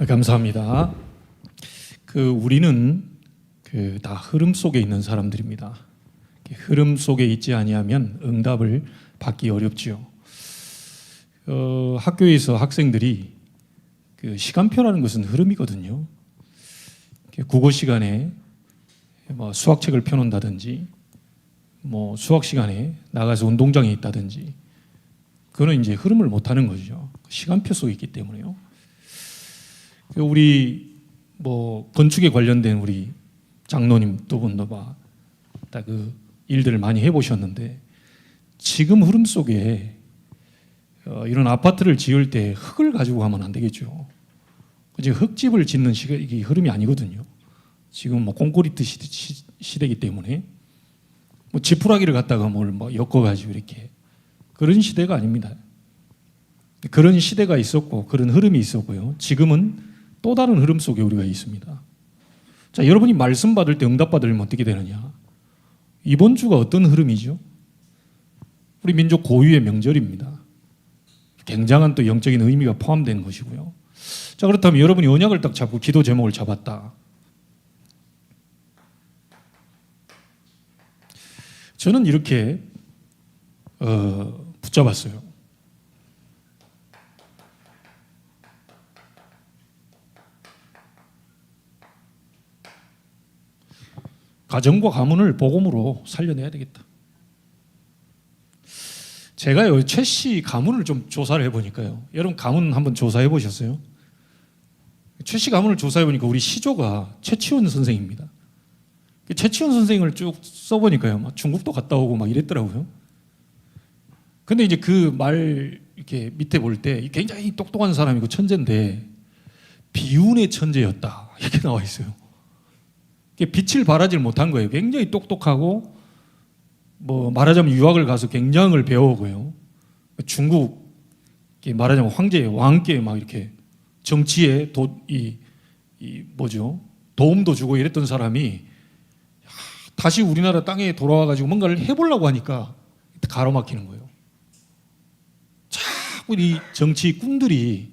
감사합니다. 우리는 다 흐름 속에 있는 사람들입니다. 흐름 속에 있지 아니하면 응답을 받기 어렵지요. 학교에서 학생들이 시간표라는 것은 흐름이거든요. 국어 시간에 수학책을 펴놓는다든지, 수학 시간에 나가서 운동장에 있다든지, 그거는 이제 흐름을 못하는 거죠. 시간표 속에 있기 때문에요. 우리 건축에 관련된 우리 장로님 두 분도 다 그 일들을 많이 해보셨는데, 지금 흐름 속에 이런 아파트를 지을 때 흙을 가지고 가면 안 되겠죠. 지금 흙집을 짓는 이게 흐름이 아니거든요. 지금 콘크리트 시대이기 때문에 지푸라기를 갖다가 엮어가지고 이렇게, 그런 시대가 아닙니다. 그런 시대가 있었고 그런 흐름이 있었고요. 지금은 또 다른 흐름 속에 우리가 있습니다. 자, 여러분이 말씀 받을 때 응답 받으려면 어떻게 되느냐? 이번 주가 어떤 흐름이죠? 우리 민족 고유의 명절입니다. 굉장한 또 영적인 의미가 포함된 것이고요. 자, 그렇다면 여러분이 언약을 딱 잡고 기도 제목을 잡았다. 저는 이렇게 붙잡았어요. 가정과 가문을 복음으로 살려내야 되겠다. 제가요, 최씨 가문을 좀 조사를 해보니까요. 여러분 가문 한번 조사해 보셨어요? 최씨 가문을 조사해 보니까 우리 시조가 최치원 선생입니다. 최치원 선생을 쭉 써보니까요, 중국도 갔다 오고 이랬더라고요. 근데 이제 그 말 이렇게 밑에 볼 때 굉장히 똑똑한 사람이고 천재인데 비운의 천재였다 이렇게 나와 있어요. 빛을 발하지 못한 거예요. 굉장히 똑똑하고 말하자면 유학을 가서 굉장을 배우고요. 중국 말하자면 황제 왕께 이렇게 정치에 도움도 주고 이랬던 사람이 다시 우리나라 땅에 돌아와 가지고 뭔가를 해보려고 하니까 가로막히는 거예요. 자꾸 이 정치 꿈들이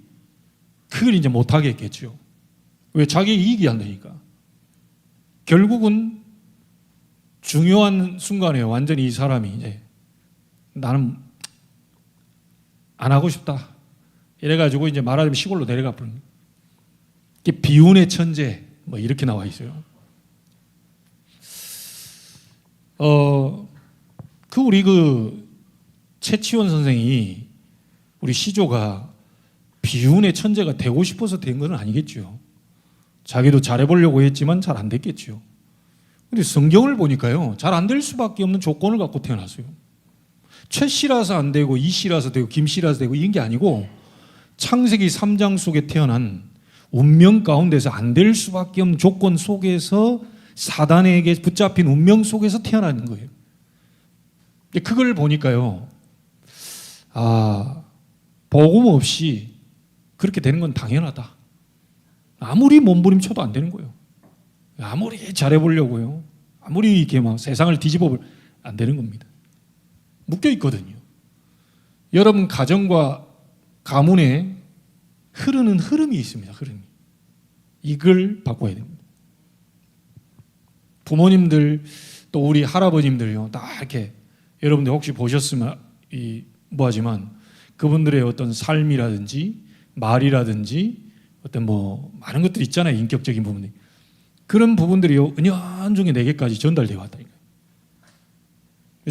그걸 이제 못하게 했겠죠. 왜? 자기 이익이 안 되니까. 결국은 중요한 순간에 완전히 이 사람이 이제 나는 안 하고 싶다 이래가지고 이제 말하자면 시골로 내려가 버린 거예요. 이게 비운의 천재 이렇게 나와 있어요. 우리 최치원 선생이 우리 시조가 비운의 천재가 되고 싶어서 된 건 아니겠죠. 자기도 잘해보려고 했지만 잘 안 됐겠죠. 근데 성경을 보니까요, 잘 안 될 수밖에 없는 조건을 갖고 태어났어요. 최씨라서 안 되고 이씨라서 되고 김씨라서 되고 이런 게 아니고 창세기 3장 속에 태어난 운명 가운데서 안 될 수밖에 없는 조건 속에서 사단에게 붙잡힌 운명 속에서 태어나는 거예요. 그걸 보니까요, 복음 없이 그렇게 되는 건 당연하다. 아무리 몸부림쳐도 안 되는 거예요. 아무리 잘해보려고요, 아무리 이렇게 세상을 뒤집어 안 되는 겁니다. 묶여 있거든요. 여러분 가정과 가문에 흐르는 흐름이 있습니다. 흐름이. 이걸 바꿔야 됩니다. 부모님들 또 우리 할아버님들요, 다 이렇게 여러분들 혹시 보셨으면 하지만 그분들의 어떤 삶이라든지 말이라든지 어떤 많은 것들이 있잖아요. 인격적인 부분이. 그런 부분들이 은연중에 내게까지 전달되어 왔다니까요.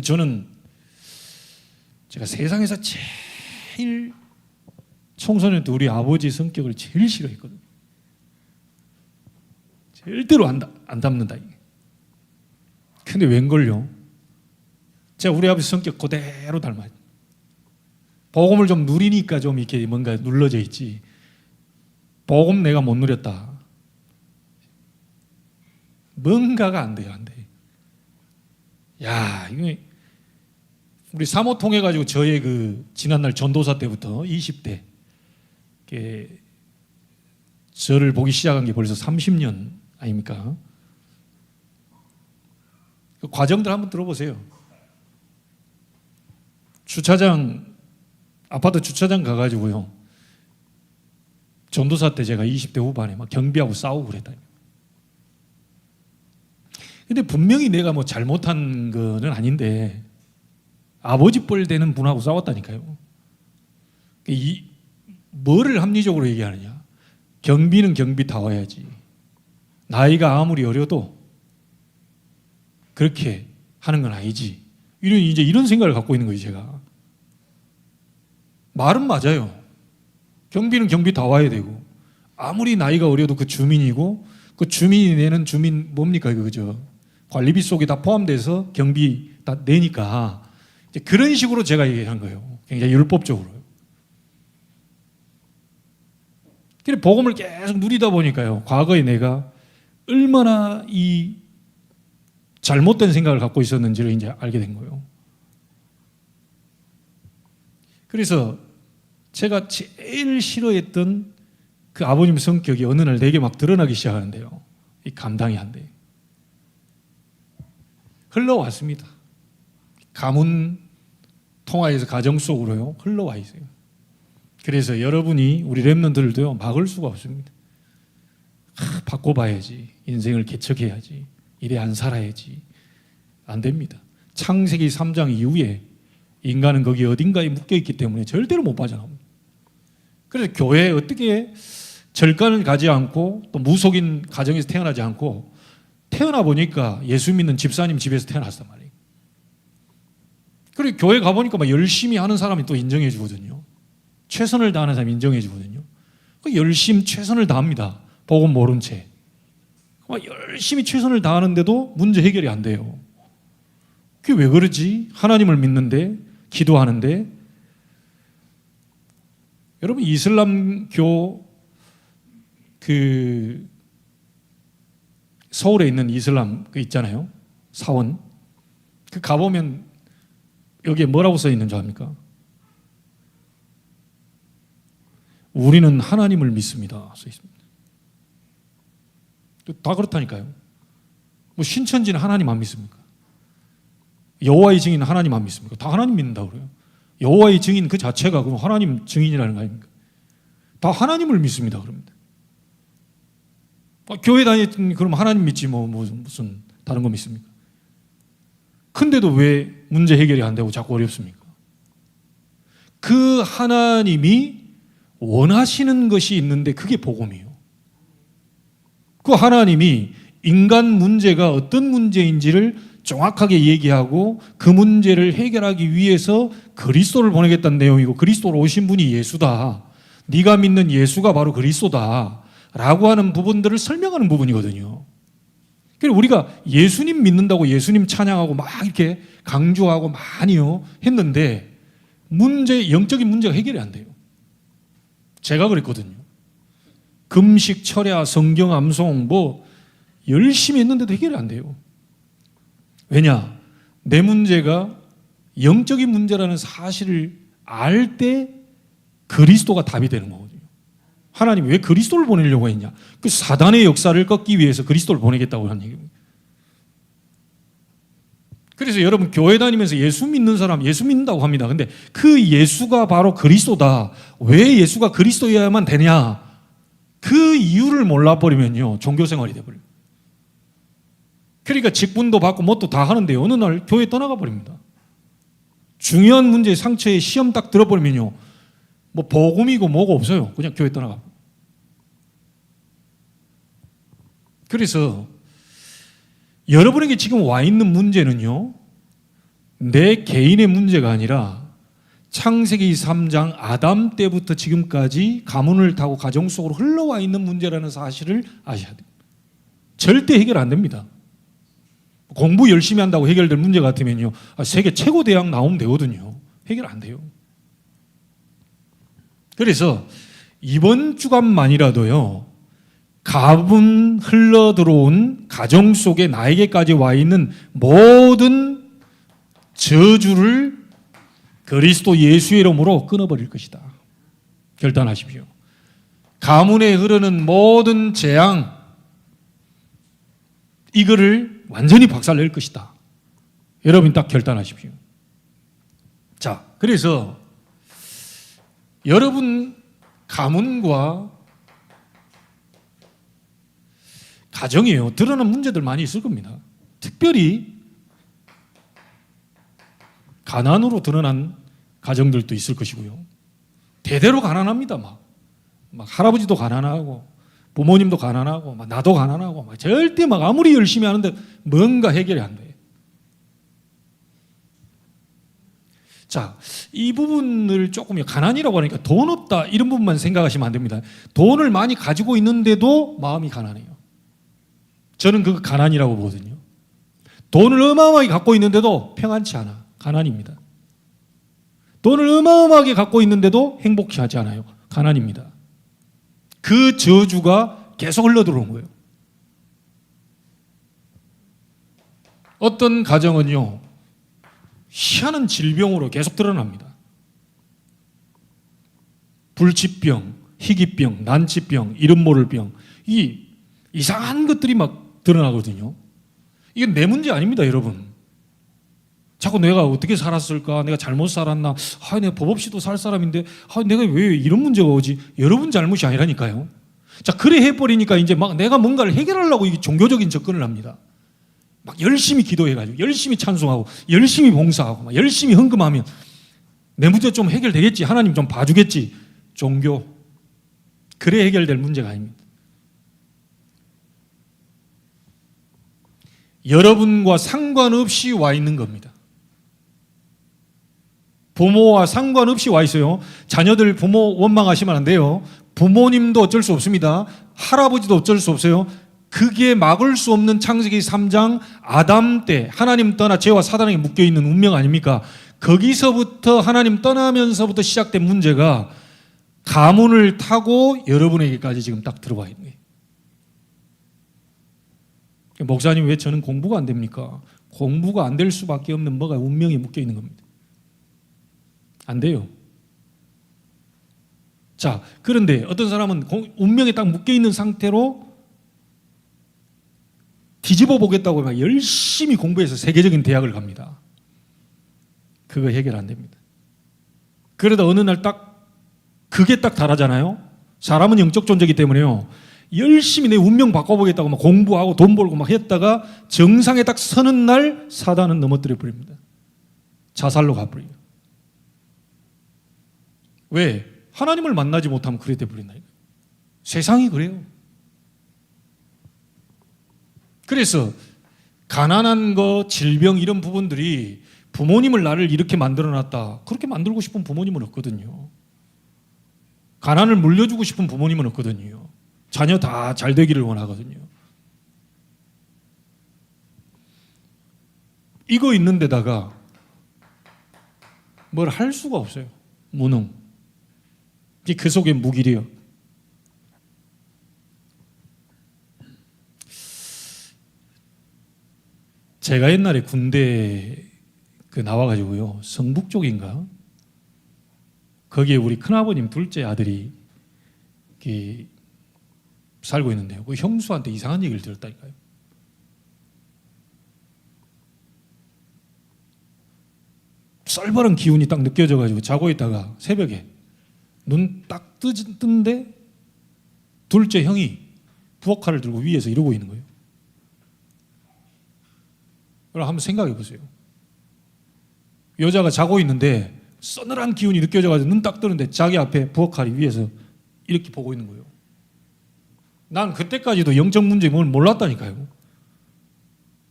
저는 제가 세상에서 제일 청소년 때 우리 아버지 성격을 제일 싫어했거든요. 절대로 안 닮는다. 근데 웬걸요? 제가 우리 아버지 성격 그대로 닮아요. 복음을 좀 누리니까 좀 이렇게 뭔가 눌러져 있지. 복음 내가 못 누렸다. 뭔가가 안 돼요, 안 돼. 이거 우리 사모 통해 가지고 저의 지난날 전도사 때부터 20대 저를 보기 시작한 게 벌써 30년 아닙니까? 그 과정들 한번 들어보세요. 아파트 주차장 가가지고요, 전도사 때 제가 20대 후반에 막 경비하고 싸우고 그랬다니까. 근데 분명히 내가 뭐 잘못한 거는 아닌데 아버지 뻘 되는 분하고 싸웠다니까요. 뭐를 합리적으로 얘기하느냐? 경비는 경비 다 와야지. 나이가 아무리 어려도 그렇게 하는 건 아니지. 이런 생각을 갖고 있는 거예요, 제가. 말은 맞아요. 경비는 경비 다 와야 되고, 아무리 나이가 어려도 그 주민이고, 그 주민이 내는 주민 뭡니까, 그죠? 관리비 속에 다 포함돼서 경비 다 내니까, 이제 그런 식으로 제가 얘기한 거예요. 굉장히 율법적으로요. 그래, 복음을 계속 누리다 보니까요, 과거에 내가 얼마나 이 잘못된 생각을 갖고 있었는지를 이제 알게 된 거예요. 그래서 제가 제일 싫어했던 그 아버님 성격이 어느 날 내게 막 드러나기 시작하는데요. 이 감당이 안 돼. 흘러왔습니다. 가문 통화에서 가정 속으로요, 흘러와 있어요. 그래서 여러분이 우리 렘넌트들도요, 막을 수가 없습니다. 바꿔봐야지. 인생을 개척해야지. 이래 안 살아야지. 안 됩니다. 창세기 3장 이후에 인간은 거기 어딘가에 묶여있기 때문에 절대로 못 빠져나옵니다. 그래서 교회에 어떻게 절간을 가지 않고 또 무속인 가정에서 태어나지 않고 태어나 보니까 예수 믿는 집사님 집에서 태어났단 말이에요. 그리고 교회 가보니까 막 열심히 하는 사람이 또 인정해 주거든요. 최선을 다하는 사람이 인정해 주거든요. 열심히 최선을 다합니다. 복음 모른 채. 열심히 최선을 다하는데도 문제 해결이 안 돼요. 그게 왜 그러지? 하나님을 믿는데, 기도하는데. 여러분, 이슬람교 서울에 있는 이슬람 있잖아요. 사원. 가보면 여기에 뭐라고 써 있는 줄 압니까? 우리는 하나님을 믿습니다. 써 있습니다. 다 그렇다니까요. 뭐 신천지는 하나님 안 믿습니까? 여호와의 증인 하나님 안 믿습니까? 다 하나님 믿는다고 그래요. 여호와의 증인 그 자체가 그럼 하나님 증인이라는 거 아닙니까? 다 하나님을 믿습니다. 그럽니다. 교회 다니든 그럼 하나님 믿지 뭐 무슨 다른 거 믿습니까? 근데도 왜 문제 해결이 안 되고 자꾸 어렵습니까? 그 하나님이 원하시는 것이 있는데 그게 복음이에요. 그 하나님이 인간 문제가 어떤 문제인지를 정확하게 얘기하고 그 문제를 해결하기 위해서 그리스도를 보내겠다는 내용이고, 그리스도로 오신 분이 예수다. 네가 믿는 예수가 바로 그리스도다. 라고 하는 부분들을 설명하는 부분이거든요. 그래서 우리가 예수님 믿는다고 예수님 찬양하고 막 이렇게 강조하고 많이요 했는데 영적인 문제가 해결이 안 돼요. 제가 그랬거든요. 금식, 철야, 성경 암송 뭐 열심히 했는데도 해결이 안 돼요. 왜냐? 내 문제가 영적인 문제라는 사실을 알 때 그리스도가 답이 되는 거거든요. 하나님이 왜 그리스도를 보내려고 했냐? 그 사단의 역사를 꺾기 위해서 그리스도를 보내겠다고 하는 얘기입니다. 그래서 여러분 교회 다니면서 예수 믿는 사람 예수 믿는다고 합니다. 근데 그 예수가 바로 그리스도다. 왜 예수가 그리스도여야만 되냐? 그 이유를 몰라버리면요 종교생활이 돼버려요. 그러니까 직분도 받고 뭣도 다 하는데 어느 날 교회 떠나가 버립니다. 중요한 문제 상처에 시험 딱 들어버리면요 뭐 복음이고 뭐고 없어요. 그냥 교회 떠나가. 그래서 여러분에게 지금 와 있는 문제는요 내 개인의 문제가 아니라 창세기 3장 아담 때부터 지금까지 가문을 타고 가정 속으로 흘러와 있는 문제라는 사실을 아셔야 돼요. 절대 해결 안 됩니다. 공부 열심히 한다고 해결될 문제 같으면요 세계 최고 대학 나오면 되거든요. 해결 안 돼요. 그래서 이번 주간만이라도요 가문 흘러 들어온 가정 속에 나에게까지 와 있는 모든 저주를 그리스도 예수의 이름으로 끊어버릴 것이다. 결단하십시오. 가문에 흐르는 모든 재앙 이거를 완전히 박살낼 것이다. 여러분 딱 결단하십시오. 자, 그래서 여러분 가문과 가정이에요. 드러난 문제들 많이 있을 겁니다. 특별히 가난으로 드러난 가정들도 있을 것이고요. 대대로 가난합니다. 막 할아버지도 가난하고 부모님도 가난하고 막 나도 가난하고 막 절대 막 아무리 열심히 하는데 뭔가 해결이 안 돼요. 자, 이 부분을 조금 가난이라고 하니까 돈 없다 이런 부분만 생각하시면 안 됩니다. 돈을 많이 가지고 있는데도 마음이 가난해요. 저는 그거 가난이라고 보거든요. 돈을 어마어마하게 갖고 있는데도 평안치 않아. 가난입니다. 돈을 어마어마하게 갖고 있는데도 행복치 하지 않아요. 가난입니다. 그 저주가 계속 흘러들어온 거예요. 어떤 가정은요, 희한한 질병으로 계속 드러납니다. 불치병, 희귀병, 난치병, 이름 모를 병, 이 이상한 것들이 막 드러나거든요. 이게 내 문제 아닙니다, 여러분. 자꾸 내가 어떻게 살았을까? 내가 잘못 살았나? 내가 법 없이도 살 사람인데 내가 왜 이런 문제가 오지? 여러분 잘못이 아니라니까요. 자, 그래 해버리니까 이제 막 내가 뭔가를 해결하려고 이게 종교적인 접근을 합니다. 막 열심히 기도해가지고 열심히 찬송하고 열심히 봉사하고 막 열심히 헌금하면 내 문제 좀 해결되겠지. 하나님 좀 봐주겠지. 종교. 그래 해결될 문제가 아닙니다. 여러분과 상관없이 와 있는 겁니다. 부모와 상관없이 와 있어요. 자녀들 부모 원망하시면 안 돼요. 부모님도 어쩔 수 없습니다. 할아버지도 어쩔 수 없어요. 그게 막을 수 없는 창세기 3장 아담 때 하나님 떠나 죄와 사단에게 묶여있는 운명 아닙니까? 거기서부터 하나님 떠나면서부터 시작된 문제가 가문을 타고 여러분에게까지 지금 딱 들어와 있는 거예요. 목사님 왜 저는 공부가 안 됩니까? 공부가 안 될 수밖에 없는 뭐가 운명에 묶여있는 겁니다. 안 돼요. 자, 그런데 어떤 사람은 운명에 딱 묶여있는 상태로 뒤집어 보겠다고 막 열심히 공부해서 세계적인 대학을 갑니다. 그거 해결 안 됩니다. 그러다 어느 날 그게 딱 다르잖아요. 사람은 영적 존재이기 때문에요. 열심히 내 운명 바꿔보겠다고 막 공부하고 돈 벌고 막 했다가 정상에 딱 서는 날 사단은 넘어뜨려 버립니다. 자살로 가버려요. 왜? 하나님을 만나지 못하면 그래 돼버린다니까요. 세상이 그래요. 그래서 가난한 거, 질병 이런 부분들이 부모님을 나를 이렇게 만들어놨다. 그렇게 만들고 싶은 부모님은 없거든요. 가난을 물려주고 싶은 부모님은 없거든요. 자녀 다 잘 되기를 원하거든요. 이거 있는 데다가 뭘 할 수가 없어요. 무능. 그 속에 무기력. 제가 옛날에 군대 나와가지고요, 성북 쪽인가? 거기에 우리 큰아버님 둘째 아들이 살고 있는데요. 그 형수한테 이상한 얘기를 들었다니까요. 썰벌한 기운이 딱 느껴져가지고 자고 있다가 새벽에 눈 딱 뜨는데 둘째 형이 부엌칼을 들고 위에서 이러고 있는 거예요. 그럼 한번 생각해 보세요. 여자가 자고 있는데 서늘한 기운이 느껴져가지고 눈 딱 뜨는데 자기 앞에 부엌칼이 위에서 이렇게 보고 있는 거예요. 난 그때까지도 영적 문제 뭘 몰랐다니까요.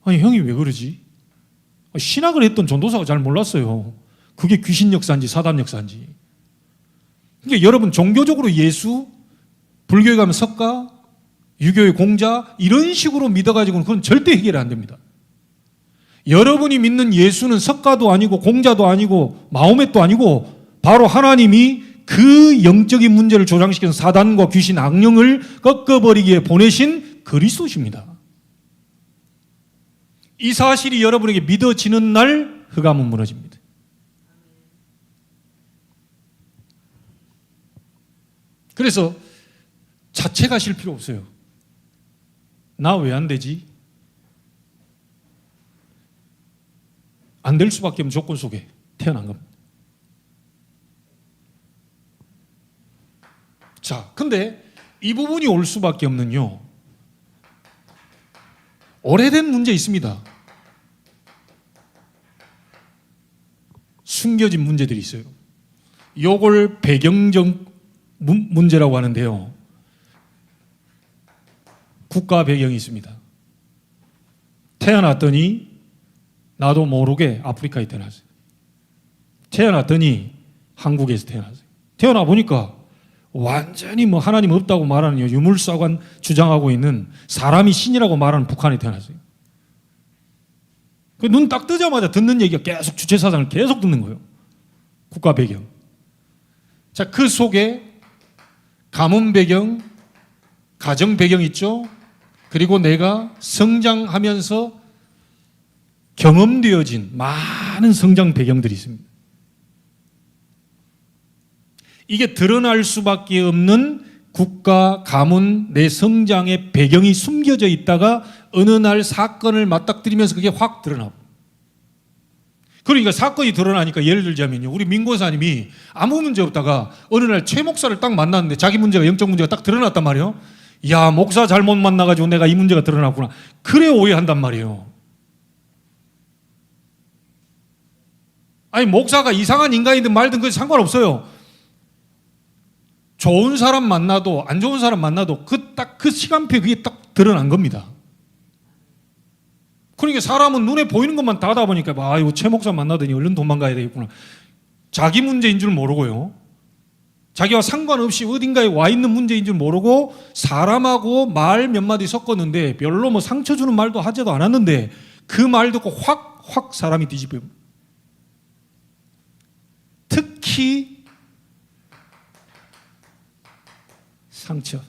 아니 형이 왜 그러지? 신학을 했던 전도사가 잘 몰랐어요. 그게 귀신 역사인지 사단 역사인지. 그러니까 여러분 종교적으로 예수, 불교에 가면 석가, 유교의 공자 이런 식으로 믿어가지고는 그건 절대 해결이 안 됩니다. 여러분이 믿는 예수는 석가도 아니고 공자도 아니고 마호멧도 아니고 바로 하나님이 그 영적인 문제를 조장시키는 사단과 귀신 악령을 꺾어버리기에 보내신 그리스도십니다. 이 사실이 여러분에게 믿어지는 날 흑암은 무너집니다. 그래서 자책하실 필요 없어요. 나 왜 안 되지? 안 될 수밖에 없는 조건 속에 태어난 겁니다. 자, 근데 이 부분이 올 수밖에 없는요, 오래된 문제 있습니다. 숨겨진 문제들이 있어요. 요걸 배경적 문제라고 하는데요. 국가 배경이 있습니다. 태어났더니 나도 모르게 아프리카에 태어났어요. 태어났더니 한국에서 태어났어요. 태어나 보니까 완전히 뭐 하나님 없다고 말하는 유물사관 주장하고 있는 사람이 신이라고 말하는 북한에 태어났어요. 눈 딱 뜨자마자 듣는 얘기가 계속 주체사상을 계속 듣는 거예요. 국가 배경. 자, 그 속에 가문 배경, 가정 배경 있죠? 그리고 내가 성장하면서 경험되어진 많은 성장 배경들이 있습니다. 이게 드러날 수밖에 없는 국가, 가문, 내 성장의 배경이 숨겨져 있다가 어느 날 사건을 맞닥뜨리면서 그게 확 드러나고. 그러니까 사건이 드러나니까 예를 들자면요. 우리 민 권사님이 아무 문제 없다가 어느 날 최 목사를 딱 만났는데 자기 문제가, 영적 문제가 딱 드러났단 말이에요. 야, 목사 잘못 만나가지고 내가 이 문제가 드러났구나. 그래 오해한단 말이에요. 아니, 목사가 이상한 인간이든 말든 그게 상관없어요. 좋은 사람 만나도 안 좋은 사람 만나도 그 시간표에 그게 딱 드러난 겁니다. 그러니까 사람은 눈에 보이는 것만 다 하다 보니까 이거 최 목사 만나더니 얼른 도망가야 되겠구나. 자기 문제인 줄 모르고요. 자기와 상관없이 어딘가에 와 있는 문제인 줄 모르고 사람하고 말 몇 마디 섞었는데 별로 뭐 상처 주는 말도 하지도 않았는데 그 말 듣고 확 사람이 뒤집어요. 특히 상처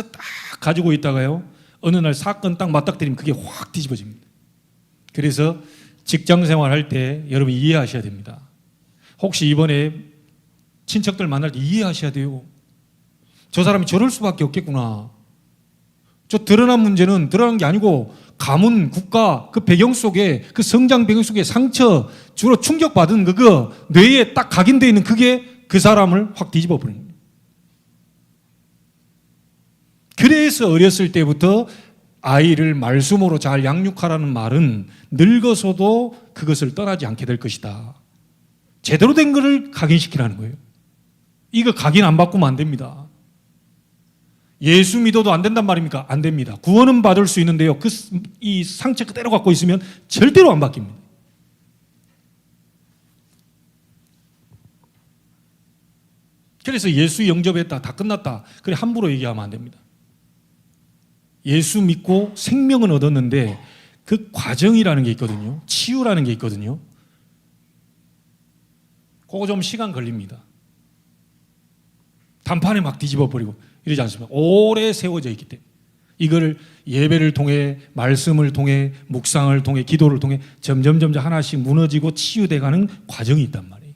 딱 가지고 있다가요, 어느 날 사건 딱 맞닥뜨리면 그게 확 뒤집어집니다. 그래서 직장 생활할 때 여러분 이해하셔야 됩니다. 혹시 이번에 친척들 만날 때 이해하셔야 돼요. 저 사람이 저럴 수밖에 없겠구나. 저 드러난 문제는 드러난 게 아니고 가문, 국가, 그 배경 속에, 그 성장 배경 속에 상처, 주로 충격받은 그거 뇌에 딱 각인되어 있는 그게 그 사람을 확 뒤집어 버립니다. 그래서 어렸을 때부터 아이를 말씀으로 잘 양육하라는 말은 늙어서도 그것을 떠나지 않게 될 것이다. 제대로 된 것을 각인시키라는 거예요. 이거 각인 안 바꾸면 안 됩니다. 예수 믿어도 안 된단 말입니까? 안 됩니다. 구원은 받을 수 있는데요, 이 상처 그대로 갖고 있으면 절대로 안 바뀝니다. 그래서 예수 영접했다, 다 끝났다, 그래 함부로 얘기하면 안 됩니다. 예수 믿고 생명은 얻었는데 그 과정이라는 게 있거든요. 치유라는 게 있거든요. 그거 좀 시간 걸립니다. 단판에 막 뒤집어 버리고 이러지 않습니다. 오래 세워져 있기 때문에 이걸 예배를 통해, 말씀을 통해, 묵상을 통해, 기도를 통해 점점 하나씩 무너지고 치유돼가는 과정이 있단 말이에요.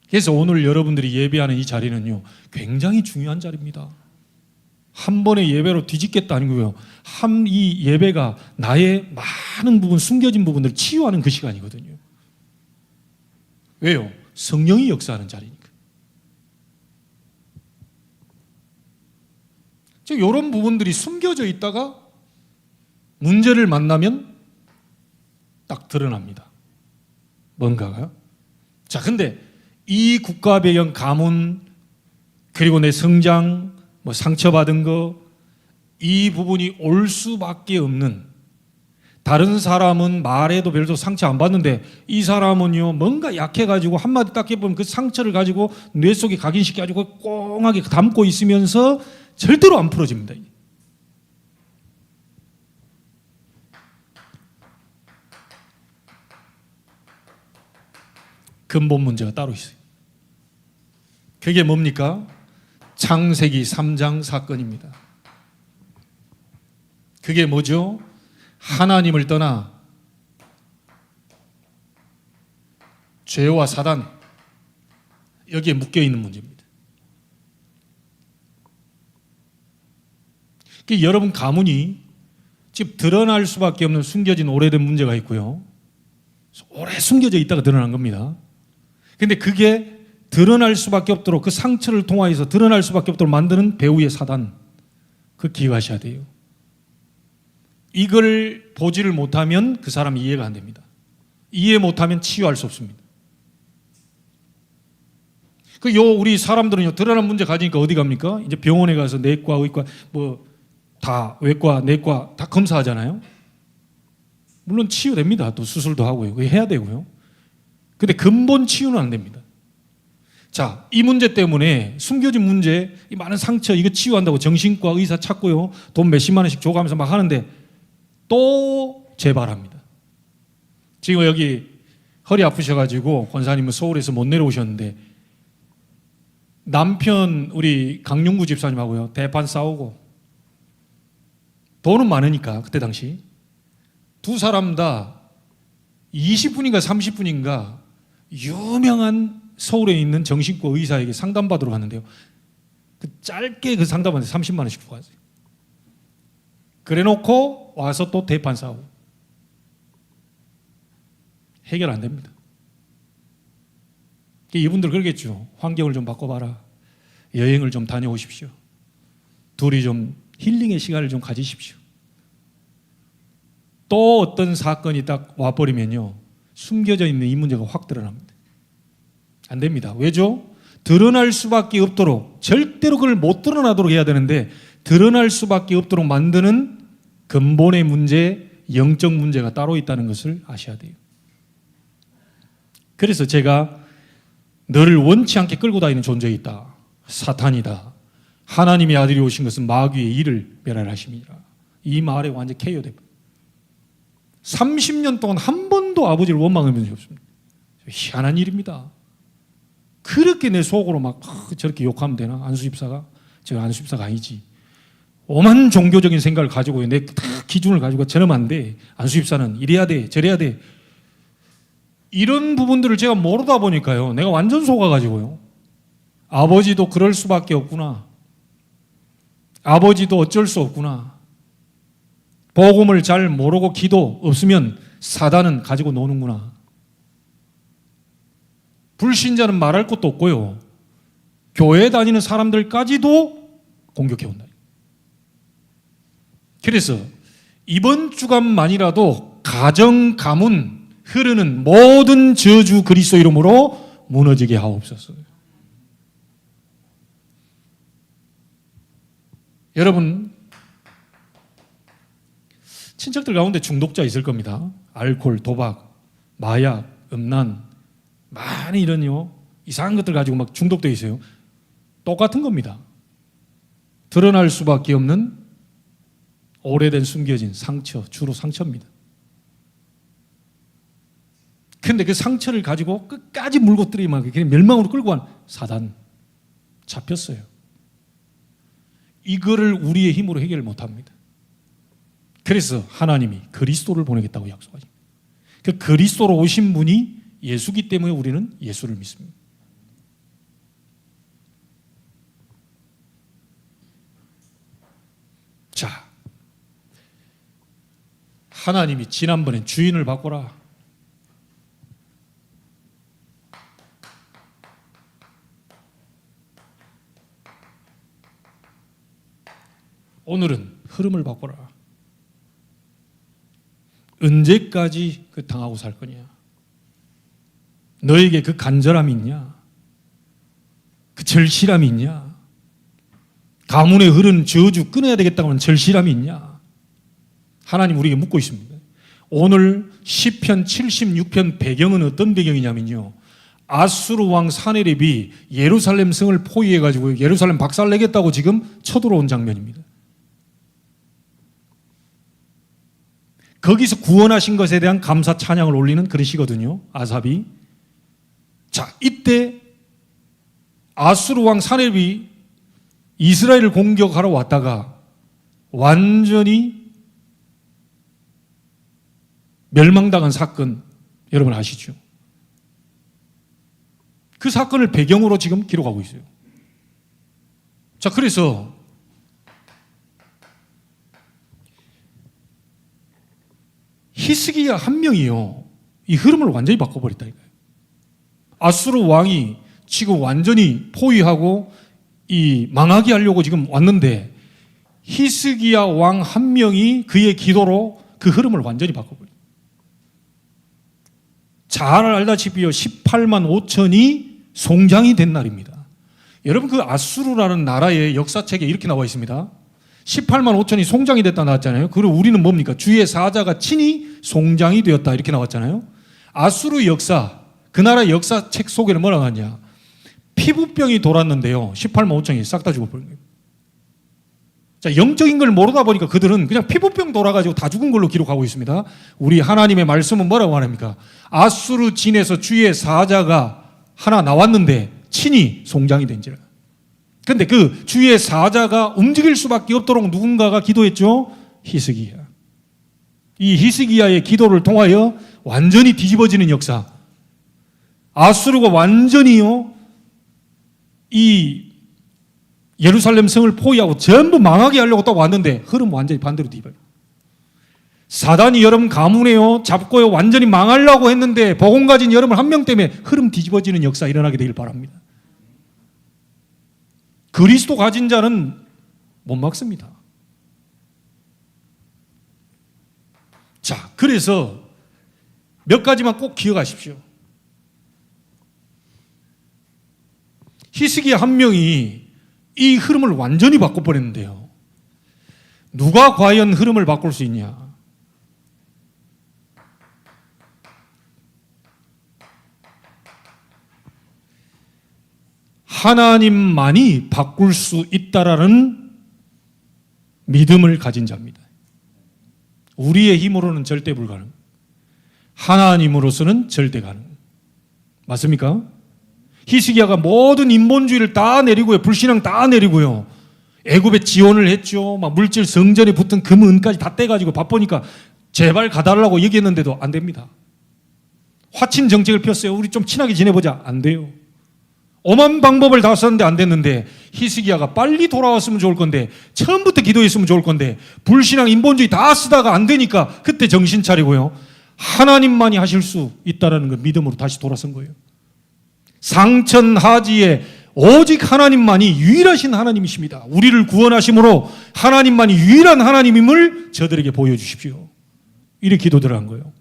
그래서 오늘 여러분들이 예배하는 이 자리는요, 굉장히 중요한 자리입니다. 한 번의 예배로 뒤집겠다 아니고요, 이 예배가 나의 많은 부분, 숨겨진 부분들을 치유하는 그 시간이거든요. 왜요? 성령이 역사하는 자리니까. 즉 이런 부분들이 숨겨져 있다가 문제를 만나면 딱 드러납니다. 뭔가가요? 자, 근데 이 국가 배경, 가문, 그리고 내 성장, 상처받은 거, 이 부분이 올 수밖에 없는, 다른 사람은 말해도 별로 상처 안 받는데 이 사람은요, 뭔가 약해가지고 한마디 딱 해보면 그 상처를 가지고 뇌 속에 각인시켜가지고 꽁하게 담고 있으면서 절대로 안 풀어집니다. 근본 문제가 따로 있어요. 그게 뭡니까? 창세기 3장 사건입니다. 그게 뭐죠? 하나님을 떠나 죄와 사단, 여기에 묶여있는 문제입니다. 여러분 가문이 지금 드러날 수밖에 없는 숨겨진 오래된 문제가 있고요, 오래 숨겨져 있다가 드러난 겁니다. 근데 그게 드러날 수밖에 없도록, 그 상처를 통하여서 드러날 수밖에 없도록 만드는 배후의 사단, 그 기억하셔야 돼요. 이걸 보지를 못하면 그 사람이 이해가 안 됩니다. 이해 못하면 치유할 수 없습니다. 우리 사람들은요, 드러난 문제 가지니까 어디 갑니까? 이제 병원에 가서 내과, 의과, 다 외과, 내과 다 검사하잖아요. 물론 치유됩니다. 또 수술도 하고요. 그거 해야 되고요. 근데 근본 치유는 안 됩니다. 자, 이 문제 때문에 숨겨진 문제, 이 많은 상처 이거 치유한다고 정신과 의사 찾고요. 돈 몇십만 원씩 줘가면서 막 하는데 또 재발합니다. 지금 여기 허리 아프셔가지고 권사님은 서울에서 못 내려오셨는데 남편 우리 강용구 집사님하고요. 대판 싸우고 돈은 많으니까 그때 당시 두 사람 다 20분인가 30분인가 유명한 서울에 있는 정신과 의사에게 상담받으러 갔는데요. 짧게 그 상담하는데 30만 원씩 주고 갔어요. 그래 놓고 와서 또 대판 싸우고 해결 안 됩니다. 이분들 그러겠죠. 환경을 좀 바꿔봐라. 여행을 좀 다녀오십시오. 둘이 좀 힐링의 시간을 좀 가지십시오. 또 어떤 사건이 딱 와버리면요, 숨겨져 있는 이 문제가 확 드러납니다. 안 됩니다. 왜죠? 드러날 수밖에 없도록, 절대로 그걸 못 드러나도록 해야 되는데 드러날 수밖에 없도록 만드는 근본의 문제, 영적 문제가 따로 있다는 것을 아셔야 돼요. 그래서 제가 너를 원치 않게 끌고 다니는 존재가 있다. 사탄이다. 하나님의 아들이 오신 것은 마귀의 일을 멸하심이라. 이 말에 완전 KO됩니다. 30년 동안 한 번도 아버지를 원망한 적이 없습니다. 희한한 일입니다. 그렇게 내 속으로 막 저렇게 욕하면 되나? 안수집사가? 제가 안수집사가 아니지. 오만 종교적인 생각을 가지고 내 기준을 가지고 저러면 안 돼. 안수집사는 이래야 돼. 저래야 돼. 이런 부분들을 제가 모르다 보니까요, 내가 완전 속아가지고요, 아버지도 그럴 수밖에 없구나. 아버지도 어쩔 수 없구나. 복음을 잘 모르고 기도 없으면 사단은 가지고 노는구나. 불신자는 말할 것도 없고요, 교회 다니는 사람들까지도 공격해온다. 그래서 이번 주간만이라도 가정, 가문 흐르는 모든 저주 그리스도 이름으로 무너지게 하옵소서. 여러분, 친척들 가운데 중독자 있을 겁니다. 알코올, 도박, 마약, 음란, 많이 이런 이상한 것들 가지고 막 중독되어 있어요. 똑같은 겁니다. 드러날 수밖에 없는 오래된 숨겨진 상처, 주로 상처입니다. 근데 그 상처를 가지고 끝까지 물고 들이면 그냥 멸망으로 끌고 간 사단 잡혔어요. 이거를 우리의 힘으로 해결을 못합니다. 그래서 하나님이 그리스도를 보내겠다고 약속하십니다. 그 그리스도로 오신 분이 예수기 때문에 우리는 예수를 믿습니다. 자, 하나님이 지난번엔 주인을 바꿔라, 오늘은 흐름을 바꿔라. 언제까지 그 당하고 살 거냐? 너에게 그 간절함이 있냐? 그 절실함이 있냐? 가문에 흐르는 저주 끊어야 되겠다고 하는 절실함이 있냐? 하나님 우리에게 묻고 있습니다. 오늘 시편 76편 배경은 어떤 배경이냐면요, 아수르 왕 사네립이 예루살렘 성을 포위해가지고 예루살렘 박살내겠다고 지금 쳐들어온 장면입니다. 거기서 구원하신 것에 대한 감사 찬양을 올리는 그런 시거든요, 아삽이. 자, 이때 아수르 왕 사네립이 이스라엘을 공격하러 왔다가 완전히 멸망당한 사건 여러분 아시죠? 그 사건을 배경으로 지금 기록하고 있어요. 자, 그래서 히스기야 한 명이요, 이 흐름을 완전히 바꿔버렸다니까요. 아수르 왕이 지금 완전히 포위하고 이 망하게 하려고 지금 왔는데 히스기야 왕 한 명이 그의 기도로 그 흐름을 완전히 바꿔버려요. 잘 알다시피요, 18만 5천이 송장이 된 날입니다. 여러분, 그 아수르라는 나라의 역사책에 이렇게 나와 있습니다. 18만 5천이 송장이 됐다 나왔잖아요. 그리고 우리는 뭡니까? 주의 사자가 친히 송장이 되었다 이렇게 나왔잖아요. 아수르 역사, 그 나라 역사책 속에는 뭐라고 하냐? 피부병이 돌았는데요, 18만 5천이 싹 다 죽어버린 거예요. 자, 영적인 걸 모르다 보니까 그들은 그냥 피부병 돌아가지고 다 죽은 걸로 기록하고 있습니다. 우리 하나님의 말씀은 뭐라고 하십니까? 아수르 진에서 주의 사자가 하나 나왔는데 친히 송장이 된지라. 근데 그 주의 사자가 움직일 수밖에 없도록 누군가가 기도했죠? 히스기야. 이 히스기야의 기도를 통하여 완전히 뒤집어지는 역사. 아수르가 완전히요, 이 예루살렘 성을 포위하고 전부 망하게 하려고 딱 왔는데 흐름 완전히 반대로 뒤집어요. 사단이 여러분 가문에요 잡고요 완전히 망하려고 했는데 복음 가진 여러분 한 명 때문에 흐름 뒤집어지는 역사 일어나게 되길 바랍니다. 그리스도 가진 자는 못 막습니다. 자, 그래서 몇 가지만 꼭 기억하십시오. 히스기야 한 명이 이 흐름을 완전히 바꿔버렸는데요, 누가 과연 흐름을 바꿀 수 있냐? 하나님만이 바꿀 수 있다라는 믿음을 가진 자입니다. 우리의 힘으로는 절대 불가능, 하나님으로서는 절대 가능. 맞습니까? 히스기야가 모든 인본주의를 다 내리고요, 불신앙 다 내리고요, 애굽에 지원을 했죠. 막 물질 성전에 붙은 금, 은까지 다 떼가지고 바쁘니까 제발 가달라고 얘기했는데도 안 됩니다. 화친 정책을 폈어요. 우리 좀 친하게 지내보자. 안 돼요. 오만 방법을 다 썼는데 안 됐는데, 히스기야가 빨리 돌아왔으면 좋을 건데, 처음부터 기도했으면 좋을 건데, 불신앙 인본주의 다 쓰다가 안 되니까 그때 정신 차리고요, 하나님만이 하실 수 있다는 걸 믿음으로 다시 돌아선 거예요. 상천하지에 오직 하나님만이 유일하신 하나님이십니다. 우리를 구원하심으로 하나님만이 유일한 하나님임을 저들에게 보여주십시오. 이렇게 기도를 한 거예요.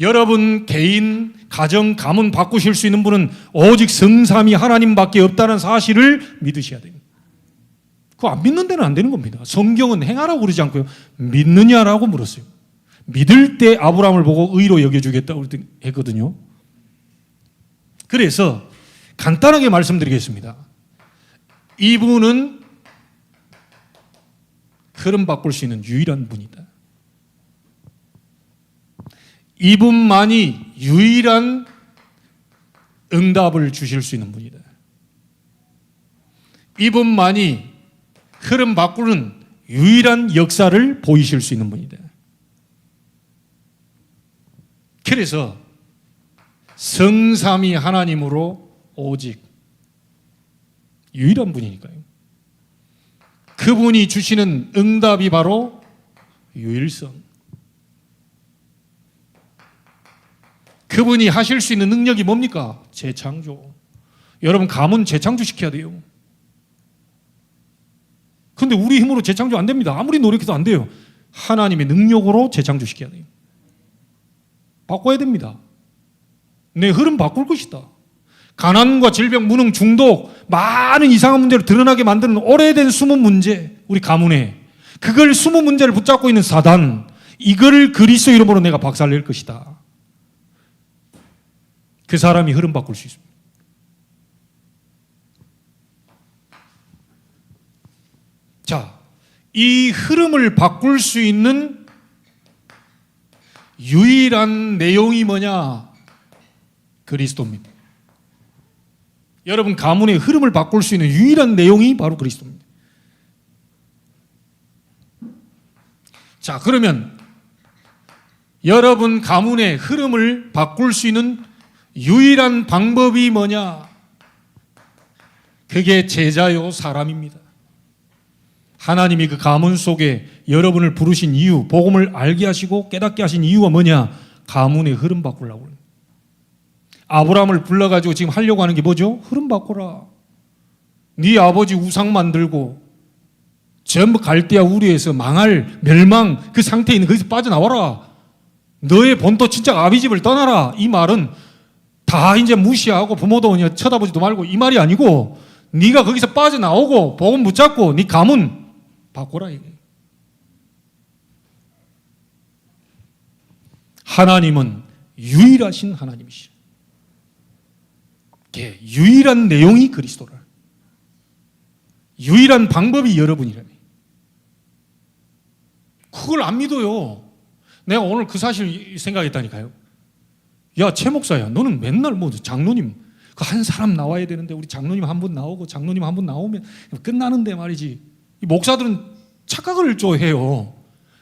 여러분 개인, 가정, 가문 바꾸실 수 있는 분은 오직 성삼위 하나님밖에 없다는 사실을 믿으셔야 돼요. 그거 안 믿는 데는 안 되는 겁니다. 성경은 행하라고 그러지 않고요, 믿느냐라고 물었어요. 믿을 때 아브라함을 보고 의로 여겨주겠다고 했거든요. 그래서 간단하게 말씀드리겠습니다. 이분은 흐름 바꿀 수 있는 유일한 분이다. 이분만이 유일한 응답을 주실 수 있는 분이다. 이분만이 흐름 바꾸는 유일한 역사를 보이실 수 있는 분이다. 그래서 성삼위 하나님으로 오직 유일한 분이니까요. 그분이 주시는 응답이 바로 유일성. 그분이 하실 수 있는 능력이 뭡니까? 재창조. 여러분 가문 재창조시켜야 돼요. 그런데 우리 힘으로 재창조 안 됩니다. 아무리 노력해도 안 돼요. 하나님의 능력으로 재창조시켜야 돼요. 바꿔야 됩니다. 내 흐름 바꿀 것이다. 가난과 질병, 무능, 중독, 많은 이상한 문제를 드러나게 만드는 오래된 숨은 문제, 우리 가문에 그걸 숨은 문제를 붙잡고 있는 사단, 이거를 그리스도 이름으로 내가 박살낼 것이다. 그 사람이 흐름 바꿀 수 있습니다. 자, 이 흐름을 바꿀 수 있는 유일한 내용이 뭐냐? 그리스도입니다. 여러분 가문의 흐름을 바꿀 수 있는 유일한 내용이 바로 그리스도입니다. 자, 그러면 여러분 가문의 흐름을 바꿀 수 있는 유일한 방법이 뭐냐? 그게 제자요 사람입니다. 하나님이 그 가문 속에 여러분을 부르신 이유, 복음을 알게 하시고 깨닫게 하신 이유가 뭐냐? 가문의 흐름 바꾸려고 합니다. 아브라함을 불러가지고 지금 하려고 하는 게 뭐죠? 흐름 바꿔라. 네 아버지 우상 만들고 전부 갈대아 우리에서 망할 멸망 그 상태에 있는 거기서 빠져나와라. 너의 본토 친척 아비집을 떠나라. 이 말은 다 이제 무시하고 부모도 그냥 쳐다보지도 말고 이 말이 아니고 네가 거기서 빠져나오고 복음 붙잡고 네 가문 바꿔라 이게. 하나님은 유일하신 하나님이시죠. 유일한 내용이 그리스도라. 유일한 방법이 여러분이라며. 그걸 안 믿어요. 내가 오늘 그 사실 생각했다니까요. 야, 최 목사야, 너는 맨날 뭐 장로님 그 한 사람 나와야 되는데 우리 장로님 한 분 나오고 장로님 한 분 나오면 끝나는데 말이지. 이 목사들은 착각을 좀 해요.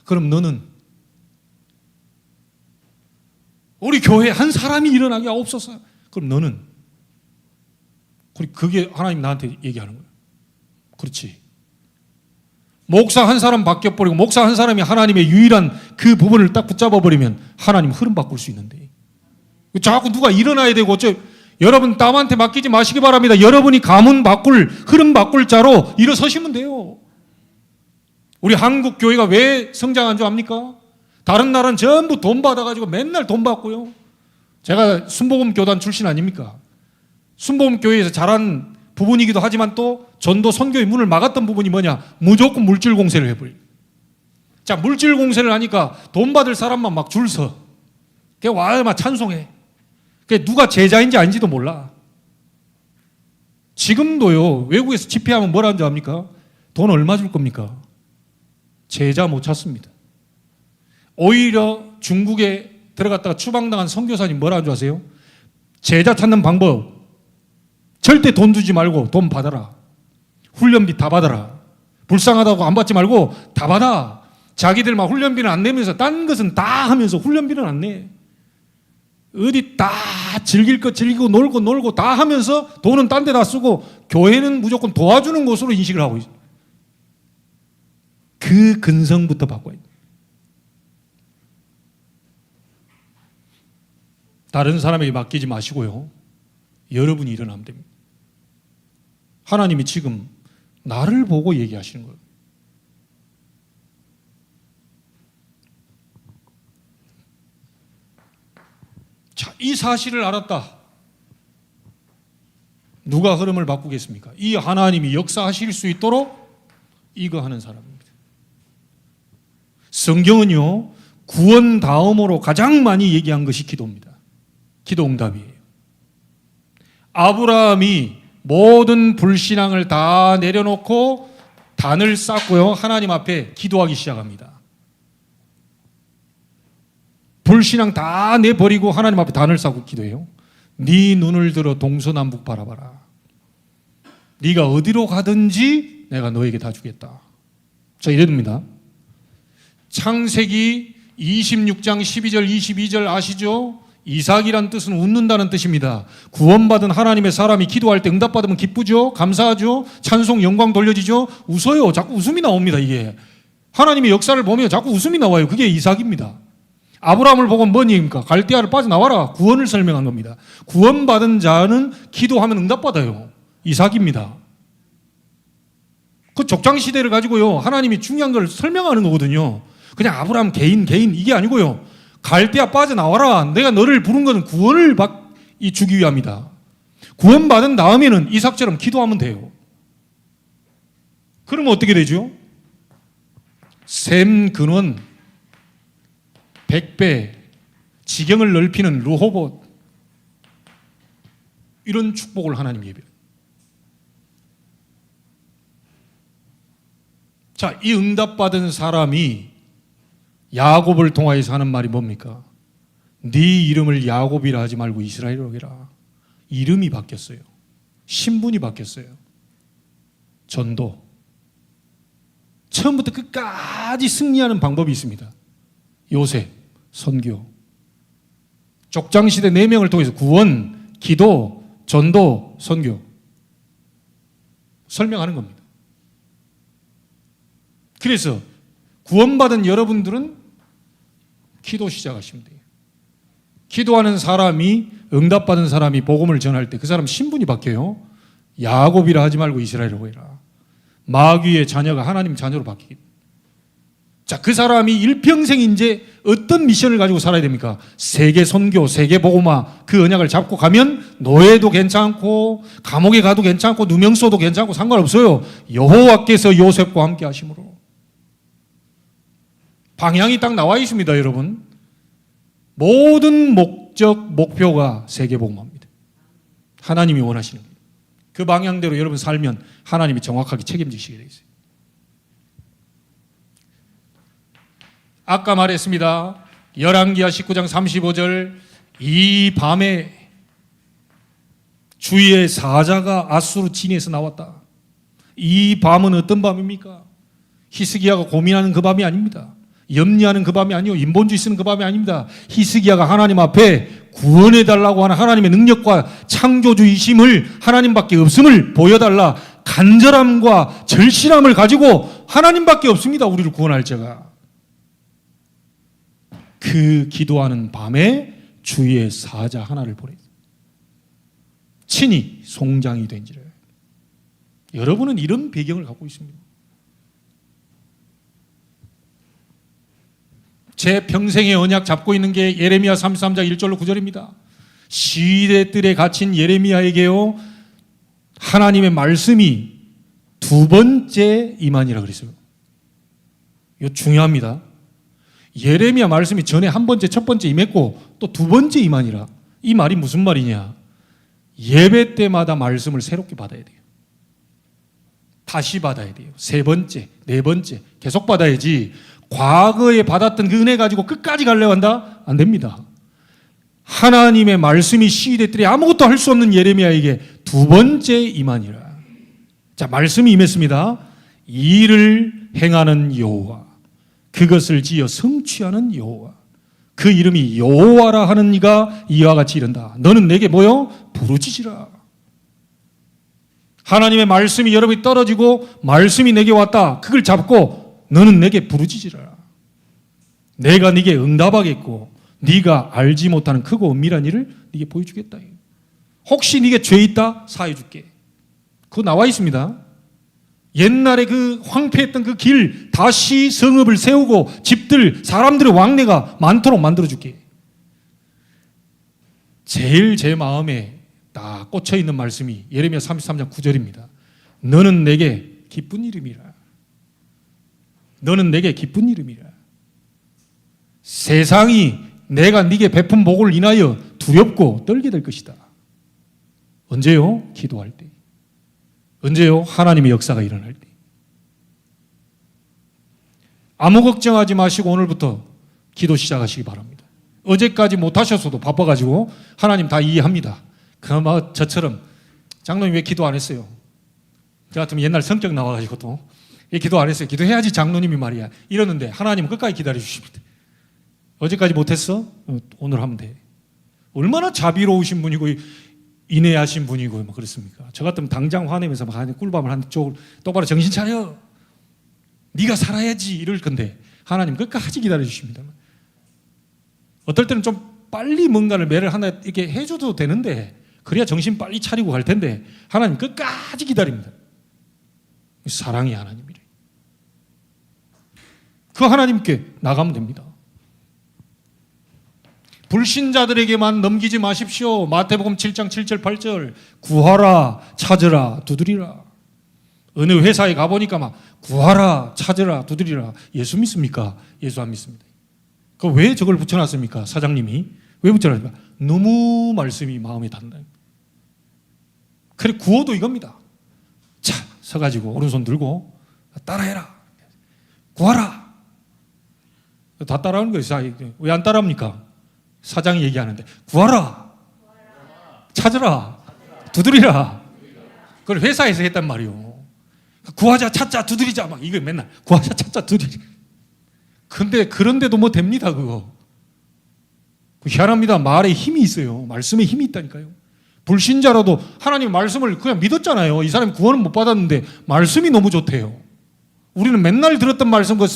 그럼 너는 우리 교회 한 사람이 일어나게 없어서 그럼 너는 그게 하나님 나한테 얘기하는 거예요. 그렇지. 목사 한 사람 바뀌어버리고 목사 한 사람이 하나님의 유일한 그 부분을 딱 붙잡아버리면 하나님 흐름 바꿀 수 있는데 자꾸 누가 일어나야 되고 여러분 남한테 맡기지 마시기 바랍니다. 여러분이 가문 바꿀 흐름 바꿀 자로 일어서시면 돼요. 우리 한국 교회가 왜 성장 안 좋아합니까? 다른 나라는 전부 돈 받아가지고 맨날 돈 받고요. 제가 순복음 교단 출신 아닙니까? 순복음 교회에서 자란 부분이기도 하지만 또 전도 선교의 문을 막았던 부분이 뭐냐? 무조건 물질 공세를 해버려요. 자, 물질 공세를 하니까 돈 받을 사람만 막 줄 서. 그냥 와, 막 찬송해. 그게 누가 제자인지 아닌지도 몰라. 지금도요, 외국에서 집회하면 뭐라는 줄 압니까? 돈 얼마 줄 겁니까? 제자 못 찾습니다. 오히려 중국에 들어갔다가 추방당한 선교사님 뭐라는 줄 아세요? 제자 찾는 방법. 절대 돈 주지 말고 돈 받아라. 훈련비 다 받아라. 불쌍하다고 안 받지 말고 다 받아. 자기들 막 훈련비는 안 내면서 딴 것은 다 하면서 훈련비는 안 내. 어디 다 즐길 것 즐기고 놀고 다 하면서 돈은 딴 데다 쓰고 교회는 무조건 도와주는 곳으로 인식을 하고 있어요. 그 근성부터 바꿔야 돼요. 다른 사람에게 맡기지 마시고요. 여러분이 일어나면 됩니다. 하나님이 지금 나를 보고 얘기하시는 거예요. 자, 이 사실을 알았다. 누가 흐름을 바꾸겠습니까? 이 하나님이 역사하실 수 있도록 이거 하는 사람입니다. 성경은요, 구원 다음으로 가장 많이 얘기한 것이 기도입니다. 기도 응답이에요. 아브라함이 모든 불신앙을 다 내려놓고 단을 쌓고요, 하나님 앞에 기도하기 시작합니다. 불신앙 다 내버리고 하나님 앞에 단을 쌓고 기도해요. 네 눈을 들어 동서남북 바라봐라. 네가 어디로 가든지 내가 너에게 다 주겠다. 자, 이랬습니다. 창세기 26장 12절 22절 아시죠? 이삭이란 뜻은 웃는다는 뜻입니다. 구원받은 하나님의 사람이 기도할 때 응답받으면 기쁘죠? 감사하죠? 찬송 영광 돌려지죠? 웃어요. 자꾸 웃음이 나옵니다. 이게 하나님의 역사를 보면 자꾸 웃음이 나와요. 그게 이삭입니다. 아브라함을 보고 뭔 얘기입니까? 갈대아를 빠져나와라. 구원을 설명한 겁니다. 구원받은 자는 기도하면 응답받아요. 이삭입니다. 그 족장시대를 가지고요, 하나님이 중요한 걸 설명하는 거거든요. 그냥 아브라함 개인 이게 아니고요. 갈대아 빠져나와라. 내가 너를 부른 것은 구원을 주기 위함이다. 구원받은 다음에는 이삭처럼 기도하면 돼요. 그러면 어떻게 되죠? 셈 근원 100배 지경을 넓히는 르호봇, 이런 축복을 하나님 예배해요. 자, 이 응답받은 사람이 야곱을 통하여서 하는 말이 뭡니까? 네 이름을 야곱이라 하지 말고 이스라엘이라 해라. 이름이 바뀌었어요. 신분이 바뀌었어요. 전도. 처음부터 끝까지 승리하는 방법이 있습니다. 요셉, 선교. 족장시대 4명을 통해서 구원, 기도, 전도, 선교. 설명하는 겁니다. 그래서 구원받은 여러분들은 기도 시작하시면 돼요. 기도하는 사람이, 응답받은 사람이 복음을 전할 때 그 사람 신분이 바뀌어요. 야곱이라 하지 말고 이스라엘이라고 해라. 마귀의 자녀가 하나님 자녀로 바뀌게 됩니다. 자, 그 사람이 일평생 이제 어떤 미션을 가지고 살아야 됩니까? 세계 선교, 세계 복음화 그 언약을 잡고 가면 노예도 괜찮고 감옥에 가도 괜찮고 누명 써도 괜찮고 상관없어요. 여호와께서 요셉과 함께 하심으로. 방향이 딱 나와 있습니다, 여러분. 모든 목적, 목표가 세계 복음화입니다. 하나님이 원하시는 거예요. 그 방향대로 여러분 살면 하나님이 정확하게 책임지시게 되어 있어요. 아까 말했습니다. 열왕기하 19장 35절 이 밤에 주의 사자가 아수르 진에서 나왔다. 이 밤은 어떤 밤입니까? 히스기야가 고민하는 그 밤이 아닙니다. 염려하는 그 밤이 아니요, 인본주의 쓰는 그 밤이 아닙니다. 히스기야가 하나님 앞에 구원해달라고 하는 하나님의 능력과 창조주의심을 하나님밖에 없음을 보여달라 간절함과 절실함을 가지고 하나님밖에 없습니다. 우리를 구원할 자가. 그 기도하는 밤에 주의 사자 하나를 보냈어요. 친히 송장이 된지를. 여러분은 이런 배경을 갖고 있습니다. 제 평생의 언약 잡고 있는 게 예레미야 33장 1절로 9절입니다. 시대들에 갇힌 예레미야에게요 하나님의 말씀이 두 번째 임하니라 그랬어요. 이거 중요합니다. 예레미야 말씀이 전에 한 번째, 첫 번째 임했고 또 두 번째 임하니라. 이 말이 무슨 말이냐? 예배 때마다 말씀을 새롭게 받아야 돼요. 다시 받아야 돼요. 세 번째, 네 번째 계속 받아야지. 과거에 받았던 그 은혜 가지고 끝까지 가려고 한다? 안 됩니다. 하나님의 말씀이 시대들이 아무것도 할 수 없는 예레미야에게 두 번째 임하니라. 자, 말씀이 임했습니다. 이 일을 행하는 여호와, 그것을 지어 성취하는 여호와, 그 이름이 여호와라 하는 이가 이와 같이 이른다. 너는 내게 뭐요? 부르짖으라. 하나님의 말씀이 여러분이 떨어지고 말씀이 내게 왔다. 그걸 잡고 너는 내게 부르짖으라. 내가 네게 응답하겠고 네가 알지 못하는 크고 은밀한 일을 네게 보여주겠다. 혹시 네게 죄 있다? 사해줄게. 그거 나와 있습니다. 옛날에 그 황폐했던 그 길 다시 성읍을 세우고 집들 사람들의 왕래가 많도록 만들어줄게. 제일 제 마음에 딱 꽂혀있는 말씀이 예레미야 33장 9절입니다. 너는 내게 기쁜 이름이라. 너는 내게 기쁜 이름이라. 세상이 내가 네게 베푼 복을 인하여 두렵고 떨게 될 것이다. 언제요? 기도할 때. 언제요? 하나님의 역사가 일어날 때. 아무 걱정하지 마시고 오늘부터 기도 시작하시기 바랍니다. 어제까지 못하셨어도 바빠가지고 하나님 다 이해합니다. 그나마 저처럼 장로님 왜 기도 안 했어요? 저 같으면 옛날 성격 나와가지고 또 기도 안 했어요. 기도해야지 장로님이 말이야. 이러는데 하나님은 끝까지 기다려주십니다. 어제까지 못했어? 오늘 하면 돼. 얼마나 자비로우신 분이고 인내하신 분이고 뭐 그렇습니까? 저 같으면 당장 화내면서 막 꿀밤을 한 쪽을 똑바로 정신 차려. 네가 살아야지 이럴 건데 하나님 끝까지 기다려주십니다. 어떨 때는 좀 빨리 뭔가를 매를 하나 이렇게 해줘도 되는데 그래야 정신 빨리 차리고 갈 텐데 하나님 끝까지 기다립니다. 사랑이 하나님이래. 그 하나님께 나가면 됩니다. 불신자들에게만 넘기지 마십시오. 마태복음 7장 7절 8절 구하라 찾으라 두드리라. 어느 회사에 가보니까 막 구하라 찾으라 두드리라. 예수 믿습니까? 예수 안 믿습니다. 그 왜 저걸 붙여놨습니까? 사장님이 왜 붙여놨습니까? 너무 말씀이 마음에 닿는다. 그래 구호도 이겁니다. 자 서가지고 오른손 들고 따라해라. 구하라. 다 따라하는 거예요. 왜 안 따라합니까? 사장이 얘기하는데 구하라, 찾으라, 두드리라. 그걸 회사에서 했단 말이에요. 구하자, 찾자, 두드리자 막 이거 맨날 구하자, 찾자, 두드리자. 근데 그런데도 뭐 됩니다 그거. 희한합니다. 말에 힘이 있어요. 말씀에 힘이 있다니까요. 불신자라도 하나님 말씀을 그냥 믿었잖아요. 이 사람이 구원은 못 받았는데 말씀이 너무 좋대요. 우리는 맨날 들었던 말씀 그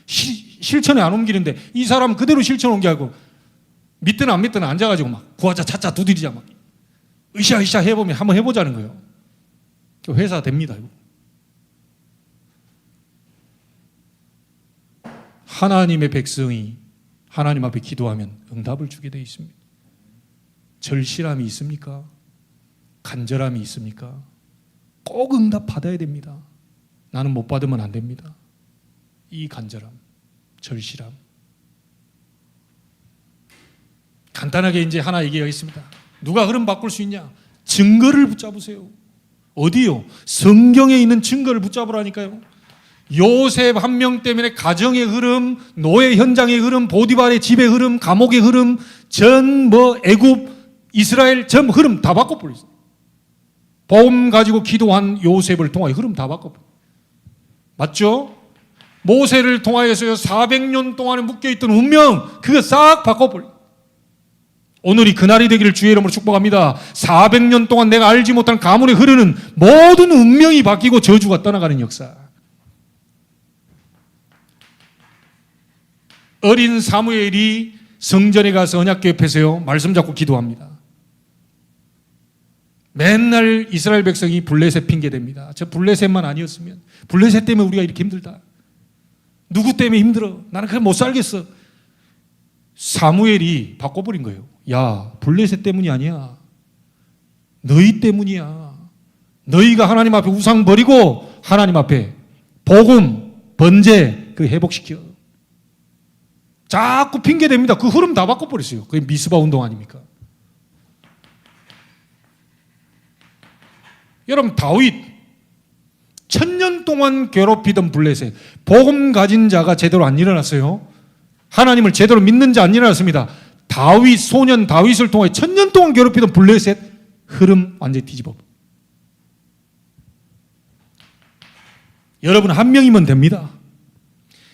실천에 안 옮기는데 이 사람은 그대로 실천 옮기하고 믿든 안 믿든 앉아가지고 막 구하자 찾자 두드리자 막 으쌰으쌰 해보면 한번 해보자는 거예요. 회사 됩니다. 이거. 하나님의 백성이 하나님 앞에 기도하면 응답을 주게 되어 있습니다. 절실함이 있습니까? 간절함이 있습니까? 꼭 응답 받아야 됩니다. 나는 못 받으면 안 됩니다. 이 간절함, 절실함. 간단하게 이제 하나 얘기하겠습니다. 누가 흐름 바꿀 수 있냐? 증거를 붙잡으세요. 어디요? 성경에 있는 증거를 붙잡으라니까요. 요셉 한 명 때문에 가정의 흐름, 노예 현장의 흐름, 보디발의 집의 흐름, 감옥의 흐름, 전 애굽, 이스라엘 전 흐름 다 바꿔버렸어요. 복음 가지고 기도한 요셉을 통하여 흐름 다 바꿔버렸어요. 맞죠? 모세를 통하여서 400년 동안에 묶여있던 운명 그거 싹 바꿔버렸어요. 오늘이 그날이 되기를 주의 이름으로 축복합니다. 400년 동안 내가 알지 못한 가문에 흐르는 모든 운명이 바뀌고 저주가 떠나가는 역사. 어린 사무엘이 성전에 가서 언약궤 옆에서요 말씀 잡고 기도합니다. 맨날 이스라엘 백성이 블레셋 핑계댑니다. 저 블레셋만 아니었으면, 블레셋 때문에 우리가 이렇게 힘들다, 누구 때문에 힘들어, 나는 그냥 못 살겠어. 사무엘이 바꿔버린 거예요. 야, 블레셋 때문이 아니야, 너희 때문이야. 너희가 하나님 앞에 우상 버리고 하나님 앞에 복음, 번제 그 회복시켜. 자꾸 핑계댑니다. 그 흐름 다 바꿔버렸어요. 그게 미스바 운동 아닙니까? 여러분, 다윗 1000년 동안 괴롭히던 블레셋, 복음 가진 자가 제대로 안 일어났어요. 하나님을 제대로 믿는 자 안 일어났습니다. 다윗, 소년 다윗을 통해 1000년 동안 괴롭히던 블레셋 흐름 완전히 뒤집어. 여러분 한 명이면 됩니다.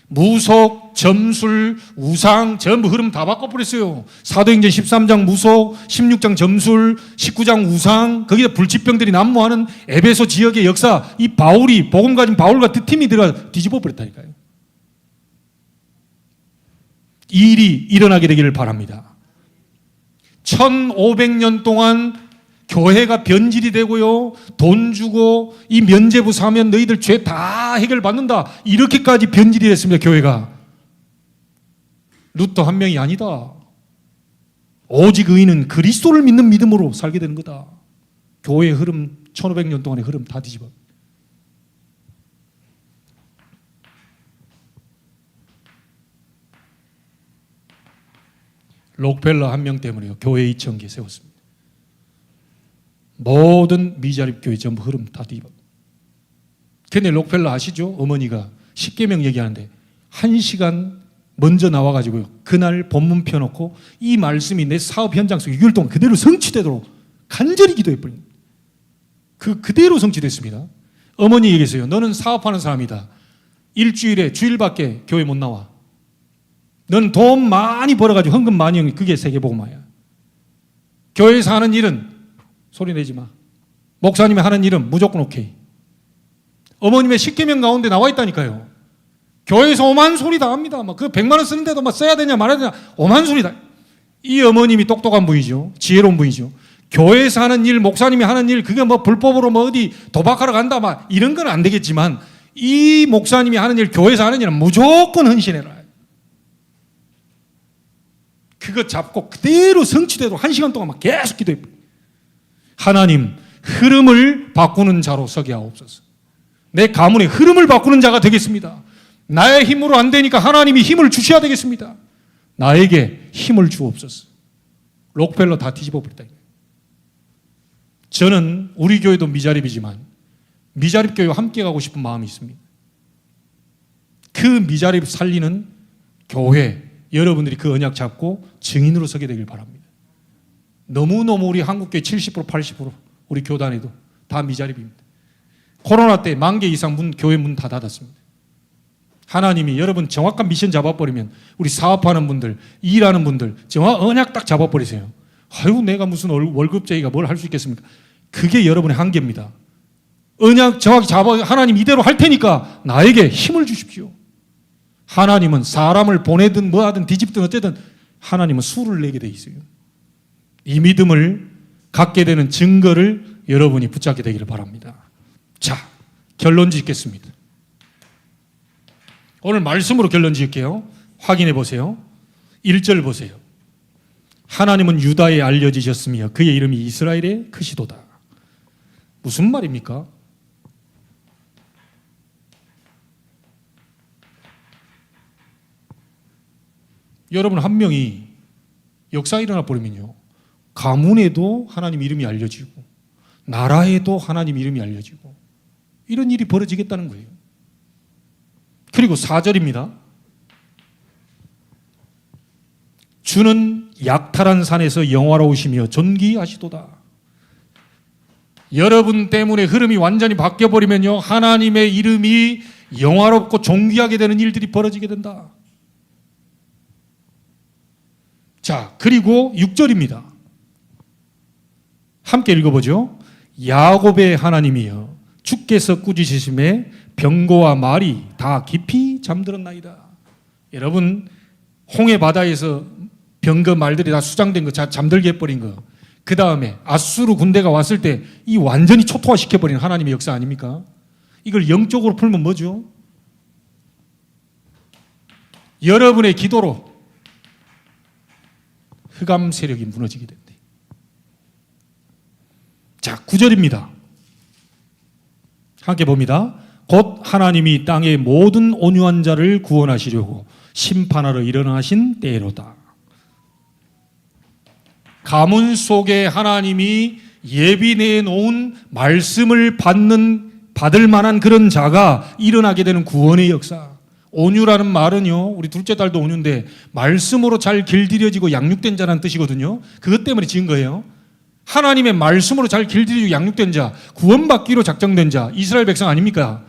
무속, 점술, 우상 전부 흐름 다 바꿔버렸어요. 사도행전 13장 무속, 16장 점술, 19장 우상, 거기다 불치병들이 난무하는 에베소 지역의 역사, 이 바울이, 복음 가진 바울과 두 팀이 들어가 뒤집어 버렸다니까요. 이 일이 일어나게 되기를 바랍니다. 1500년 동안 교회가 변질이 되고요, 돈 주고 이 면죄부 사면 너희들 죄 다 해결받는다, 이렇게까지 변질이 됐습니다. 교회가. 루터 한 명이 아니다. 오직 의인은 그리스도를 믿는 믿음으로 살게 되는 거다. 교회의 흐름, 1500년 동안의 흐름 다 뒤집어. 록펠러 한 명 때문에요 교회 2000개 세웠습니다. 모든 미자립 교회 전부 흐름 다 뒤집어. 근데 록펠러 아시죠? 어머니가 10계명 얘기하는데 1시간 먼저 나와가지고요, 그날 본문 펴놓고 이 말씀이 내 사업 현장 속에 6개월 동안 그대로 성취되도록 간절히 기도해버린, 그대로 성취됐습니다. 어머니 얘기했어요. 너는 사업하는 사람이다. 일주일에 주일밖에 교회 못 나와. 넌 돈 많이 벌어가지고 헌금 많이 한, 그게 세계복음화야. 교회에서 하는 일은 소리 내지 마. 목사님이 하는 일은 무조건 오케이. 어머님의 10계명 가운데 나와 있다니까요. 교회에서 오만 소리 다 합니다. 그 100만 원 쓰는데도 써야 되냐 말아야 되냐 오만 소리 다. 이 어머님이 똑똑한 분이죠. 지혜로운 분이죠. 교회에서 하는 일, 목사님이 하는 일, 그게 불법으로 어디 도박하러 간다 이런 건 안 되겠지만, 이 목사님이 하는 일, 교회에서 하는 일은 무조건 헌신해라. 그거 잡고 그대로 성취되도록 1시간 동안 계속 기도해. 하나님, 흐름을 바꾸는 자로 서게 하옵소서. 내 가문의 흐름을 바꾸는 자가 되겠습니다. 나의 힘으로 안 되니까 하나님이 힘을 주셔야 되겠습니다. 나에게 힘을 주옵소서. 록펠러 다 뒤집어 버렸다. 저는 우리 교회도 미자립이지만 미자립 교회와 함께 가고 싶은 마음이 있습니다. 그 미자립 살리는 교회, 여러분들이 그 언약 잡고 증인으로 서게 되길 바랍니다. 너무너무 우리 한국교회 70%, 80% 우리 교단에도 다 미자립입니다. 코로나 때 10,000개 이상 교회 문 다 닫았습니다. 하나님이 여러분 정확한 미션 잡아버리면, 우리 사업하는 분들, 일하는 분들 언약 딱 잡아버리세요. 아유, 내가 무슨 월급쟁이가 뭘 할 수 있겠습니까? 그게 여러분의 한계입니다. 언약 정확히 잡아, 하나님 이대로 할 테니까 나에게 힘을 주십시오. 하나님은 사람을 보내든 뭐하든 뒤집든 어쨌든 하나님은 수를 내게 돼 있어요. 이 믿음을 갖게 되는 증거를 여러분이 붙잡게 되기를 바랍니다. 자, 결론 짓겠습니다. 오늘 말씀으로 결론 지을게요. 확인해 보세요. 1절 보세요. 하나님은 유다에 알려지셨으며 그의 이름이 이스라엘의 크시도다. 무슨 말입니까? 여러분 한 명이 역사 일어나 버리면요, 가문에도 하나님 이름이 알려지고 나라에도 하나님 이름이 알려지고 이런 일이 벌어지겠다는 거예요. 그리고 4절입니다. 주는 약탈한 산에서 영화로우시며 존귀하시도다. 여러분 때문에 흐름이 완전히 바뀌어버리면요, 하나님의 이름이 영화롭고 존귀하게 되는 일들이 벌어지게 된다. 자, 그리고 6절입니다. 함께 읽어보죠. 야곱의 하나님이여 주께서 꾸짖으심에 병거와 말이 다 깊이 잠들었나이다. 여러분, 홍해 바다에서 병거 말들이 다 수장된 거, 잠들게 해버린 거, 그 다음에 아수르 군대가 왔을 때 이 완전히 초토화시켜버린 하나님의 역사 아닙니까? 이걸 영적으로 풀면 뭐죠? 여러분의 기도로 흑암 세력이 무너지게 된대. 자, 9절입니다. 함께 봅니다. 곧 하나님이 땅의 모든 온유한 자를 구원하시려고 심판하러 일어나신 때로다. 가문 속에 하나님이 예비내어 놓은 말씀을 받을 만한 그런 자가 일어나게 되는 구원의 역사. 온유라는 말은요, 우리 둘째 딸도 온유인데 말씀으로 잘 길들여지고 양육된 자라는 뜻이거든요. 그것 때문에 지은 거예요. 하나님의 말씀으로 잘 길들여지고 양육된 자, 구원받기로 작정된 자, 이스라엘 백성 아닙니까?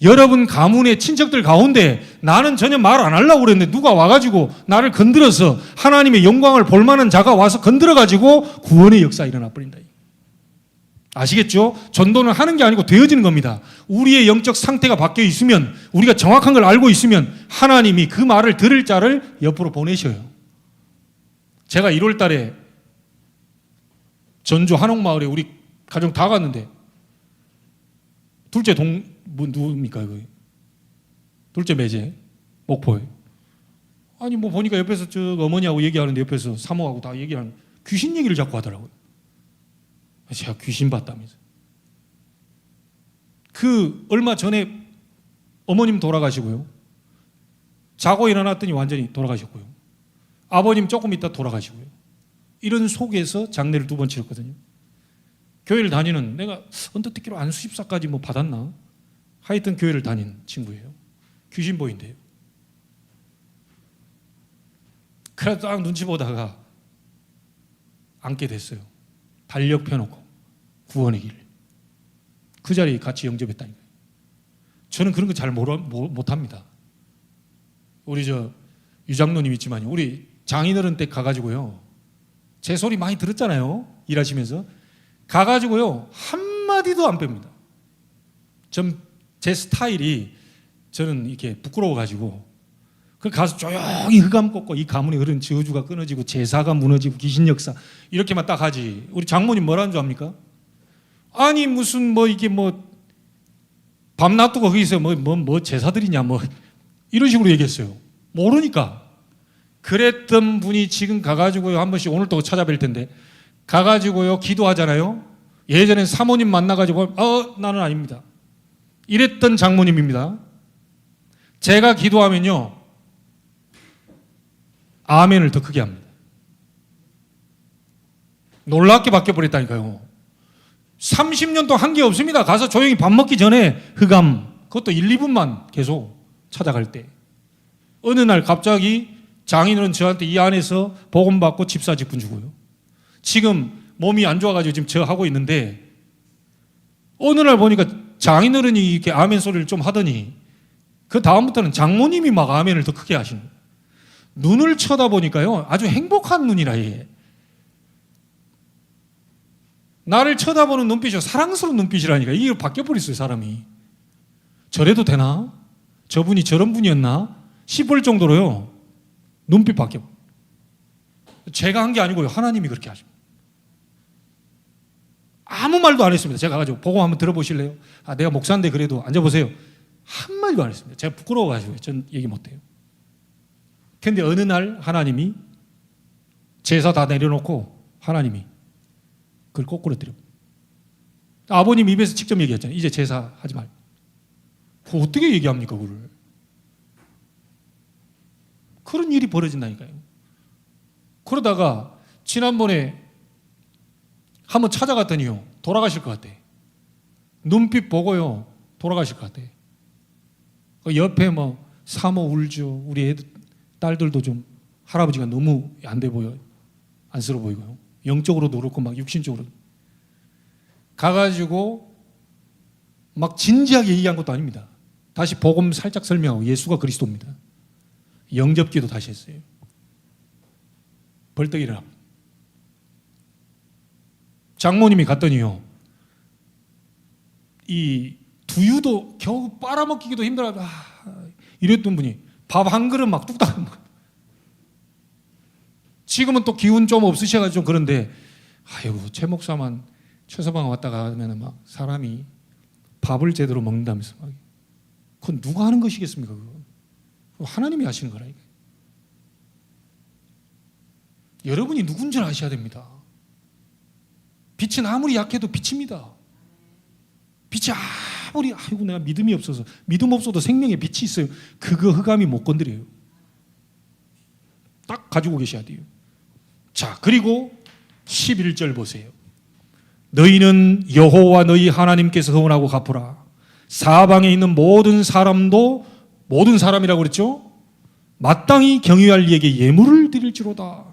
여러분 가문의 친척들 가운데 나는 전혀 말 안 하려고 그랬는데 누가 와가지고 나를 건드려서 하나님의 영광을 볼 만한 자가 와서 건드려가지고 구원의 역사 일어나 버린다. 아시겠죠? 전도는 하는 게 아니고 되어지는 겁니다. 우리의 영적 상태가 바뀌어 있으면, 우리가 정확한 걸 알고 있으면 하나님이 그 말을 들을 자를 옆으로 보내셔요. 제가 1월 달에 전주 한옥마을에 우리 가정 다 갔는데 둘째 누굽니까? 둘째 매제 목포에. 아니 뭐 보니까 옆에서 저 어머니하고 얘기하는데 옆에서 사모하고 다 얘기하는 귀신 얘기를 자꾸 하더라고요. 제가 귀신 봤다면서. 그 얼마 전에 어머님 돌아가시고요. 자고 일어났더니 완전히 돌아가셨고요. 아버님 조금 있다 돌아가시고요. 이런 속에서 장례를 2번 치렀거든요. 교회를 다니는, 내가 언뜻 듣기로 안수집사까지 뭐 받았나? 하여튼 교회를 다니는 친구예요. 귀신 보인대요. 그래서 딱 눈치 보다가 앉게 됐어요. 달력 펴놓고 구원의 길. 그 자리에 같이 영접했다니까요. 저는 그런 거 잘 못합니다. 우리 유장로님 있지만요, 우리 장인어른 댁 가가지고요, 제 소리 많이 들었잖아요. 일하시면서 가가지고요 한마디도 안 뺍니다. 제 스타일이, 저는 이렇게 부끄러워가지고 그 가서 조용히 흑암 꽂고 이 가문에 흐른 저주가 끊어지고 제사가 무너지고 귀신 역사 이렇게만 딱 하지. 우리 장모님 뭐라는 줄 압니까? 아니 무슨 뭐 이게 뭐 밤 놔두고 거기서 뭐 제사드리냐 뭐 이런 식으로 얘기했어요. 모르니까. 그랬던 분이 지금 가가지고요, 한 번씩 오늘 또 찾아뵐 텐데 가가지고요 기도하잖아요. 예전엔 사모님 만나가지고 나는 아닙니다. 이랬던 장모님입니다. 제가 기도하면요 아멘을 더 크게 합니다. 놀랍게 바뀌어버렸다니까요. 30년 동안 한 게 없습니다. 가서 조용히 밥 먹기 전에 흑암, 그것도 1, 2분만 계속 찾아갈 때 어느 날 갑자기 장인어른 저한테 이 안에서 복음받고 집사 직분 주고요. 지금 몸이 안 좋아가지고 지금 저 하고 있는데 어느 날 보니까 장인어른이 이렇게 아멘 소리를 좀 하더니 그 다음부터는 장모님이 막 아멘을 더 크게 하시는 거예요. 눈을 쳐다보니까요 아주 행복한 눈이라 해. 나를 쳐다보는 눈빛이 사랑스러운 눈빛이라니까. 이게 바뀌어버렸어요 사람이. 저래도 되나? 저분이 저런 분이었나? 싶을 정도로요 눈빛 바뀌어. 제가 한 게 아니고요 하나님이 그렇게 하십니다. 아무 말도 안 했습니다. 제가 가지고 복음 한번 들어보실래요? 내가 목사인데 그래도 앉아보세요. 한마디도 안 했습니다. 제가 부끄러워가지고 전 얘기 못해요. 근데 어느 날 하나님이 제사 다 내려놓고 하나님이 그걸 거꾸로 드려. 아버님 입에서 직접 얘기했잖아요. 이제 제사 하지 말. 어떻게 얘기합니까, 그걸? 그런 일이 벌어진다니까요. 그러다가 지난번에 한번 찾아갔더니요, 돌아가실 것 같아. 눈빛 보고요, 돌아가실 것 같아. 옆에 뭐 사모 울죠. 우리 애들, 딸들도 좀 할아버지가 너무 안 돼 보여. 안쓰러워 보이고요. 영적으로도 그렇고 막 육신적으로. 가가지고 막 진지하게 얘기한 것도 아닙니다. 다시 복음 살짝 설명하고 예수가 그리스도입니다. 영접기도 다시 했어요. 벌떡 일어나. 장모님이 갔더니요, 이 두유도 겨우 빨아먹기도 힘들어. 이랬던 분이 밥 한 그릇 막 뚝딱 먹어요. 지금은 또 기운 좀 없으셔가지고 좀 그런데, 아이고, 최 목사만 최서방 왔다가 하면 막 사람이 밥을 제대로 먹는다면서 막. 그건 누가 하는 것이겠습니까? 그거 하나님이 하시는 거라니까. 여러분이 누군지를 아셔야 됩니다. 빛은 아무리 약해도 빛입니다. 빛이 아무리, 아이고 내가 믿음이 없어서, 믿음 없어도 생명에 빛이 있어요. 그거 흑암이 못 건드려요. 딱 가지고 계셔야 돼요. 자, 그리고 11절 보세요. 너희는 여호와 너희 하나님께서 허원하고 갚으라. 사방에 있는 모든 사람도, 모든 사람이라고 그랬죠? 마땅히 경유할 이에게 예물을 드릴지로다.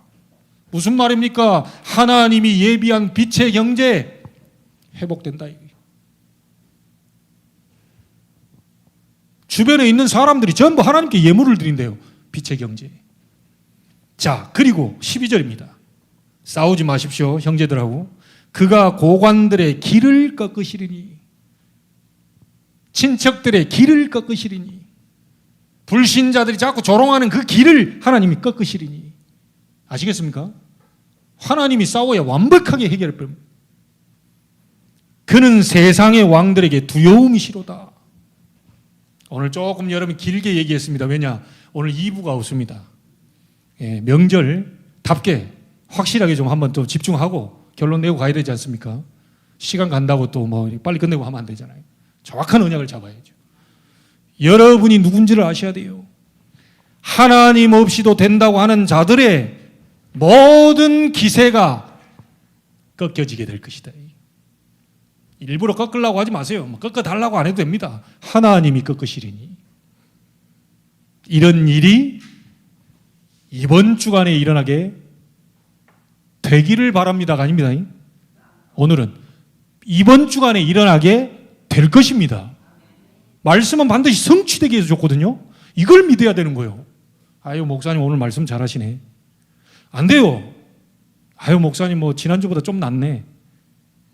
무슨 말입니까? 하나님이 예비한 빛의 경제 회복된다. 주변에 있는 사람들이 전부 하나님께 예물을 드린대요. 빛의 경제. 자, 그리고 12절입니다. 싸우지 마십시오, 형제들하고. 그가 고관들의 길을 꺾으시리니, 친척들의 길을 꺾으시리니, 불신자들이 자꾸 조롱하는 그 길을 하나님이 꺾으시리니. 아시겠습니까? 하나님이 싸워야 완벽하게 해결할 겁니다. 그는 세상의 왕들에게 두려움이시로다. 오늘 조금 여러분 길게 얘기했습니다. 왜냐? 오늘 2부가 없습니다. 예, 명절답게 확실하게 좀 한번 또 집중하고 결론 내고 가야 되지 않습니까? 시간 간다고 또 뭐 빨리 끝내고 하면 안 되잖아요. 정확한 언약을 잡아야죠. 여러분이 누군지를 아셔야 돼요. 하나님 없이도 된다고 하는 자들의 모든 기세가 꺾여지게 될 것이다. 일부러 꺾으려고 하지 마세요. 꺾어달라고 안 해도 됩니다. 하나님이 꺾으시리니. 이런 일이 이번 주간에 일어나게 되기를 바랍니다가 아닙니다. 오늘은 이번 주간에 일어나게 될 것입니다. 말씀은 반드시 성취되게 해서 줬거든요. 이걸 믿어야 되는 거예요. 아유, 목사님 오늘 말씀 잘하시네. 안 돼요. 아유, 목사님 뭐 지난주보다 좀 낫네.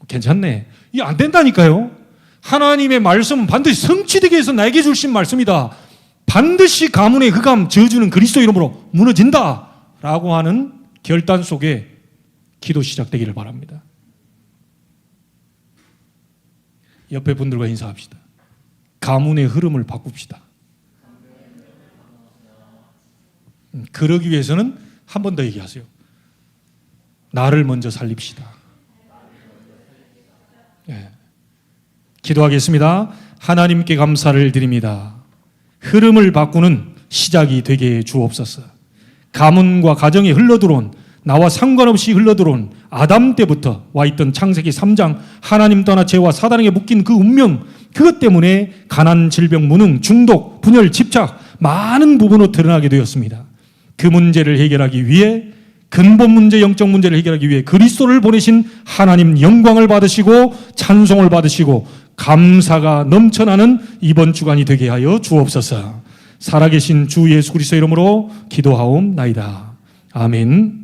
괜찮네. 이게 안 된다니까요. 하나님의 말씀은 반드시 성취되게 해서 나에게 주신 말씀이다. 반드시 가문의 흑암 저주는 그리스도 이름으로 무너진다 라고 하는 결단 속에 기도 시작되기를 바랍니다. 옆에 분들과 인사합시다. 가문의 흐름을 바꿉시다. 그러기 위해서는 한 번 더 얘기하세요. 나를 먼저 살립시다. 예. 기도하겠습니다. 하나님께 감사를 드립니다. 흐름을 바꾸는 시작이 되게 해 주옵소서. 가문과 가정에 흘러들어온, 나와 상관없이 흘러들어온 아담 때부터 와 있던 창세기 3장 하나님 떠나 죄와 사단에게 묶인 그 운명, 그것 때문에 가난, 질병, 무능, 중독, 분열, 집착 많은 부분으로 드러나게 되었습니다. 그 문제를 해결하기 위해, 근본 문제, 영적 문제를 해결하기 위해 그리스도를 보내신 하나님 영광을 받으시고 찬송을 받으시고 감사가 넘쳐나는 이번 주간이 되게 하여 주옵소서. 살아계신 주 예수 그리스도 이름으로 기도하옵나이다. 아멘.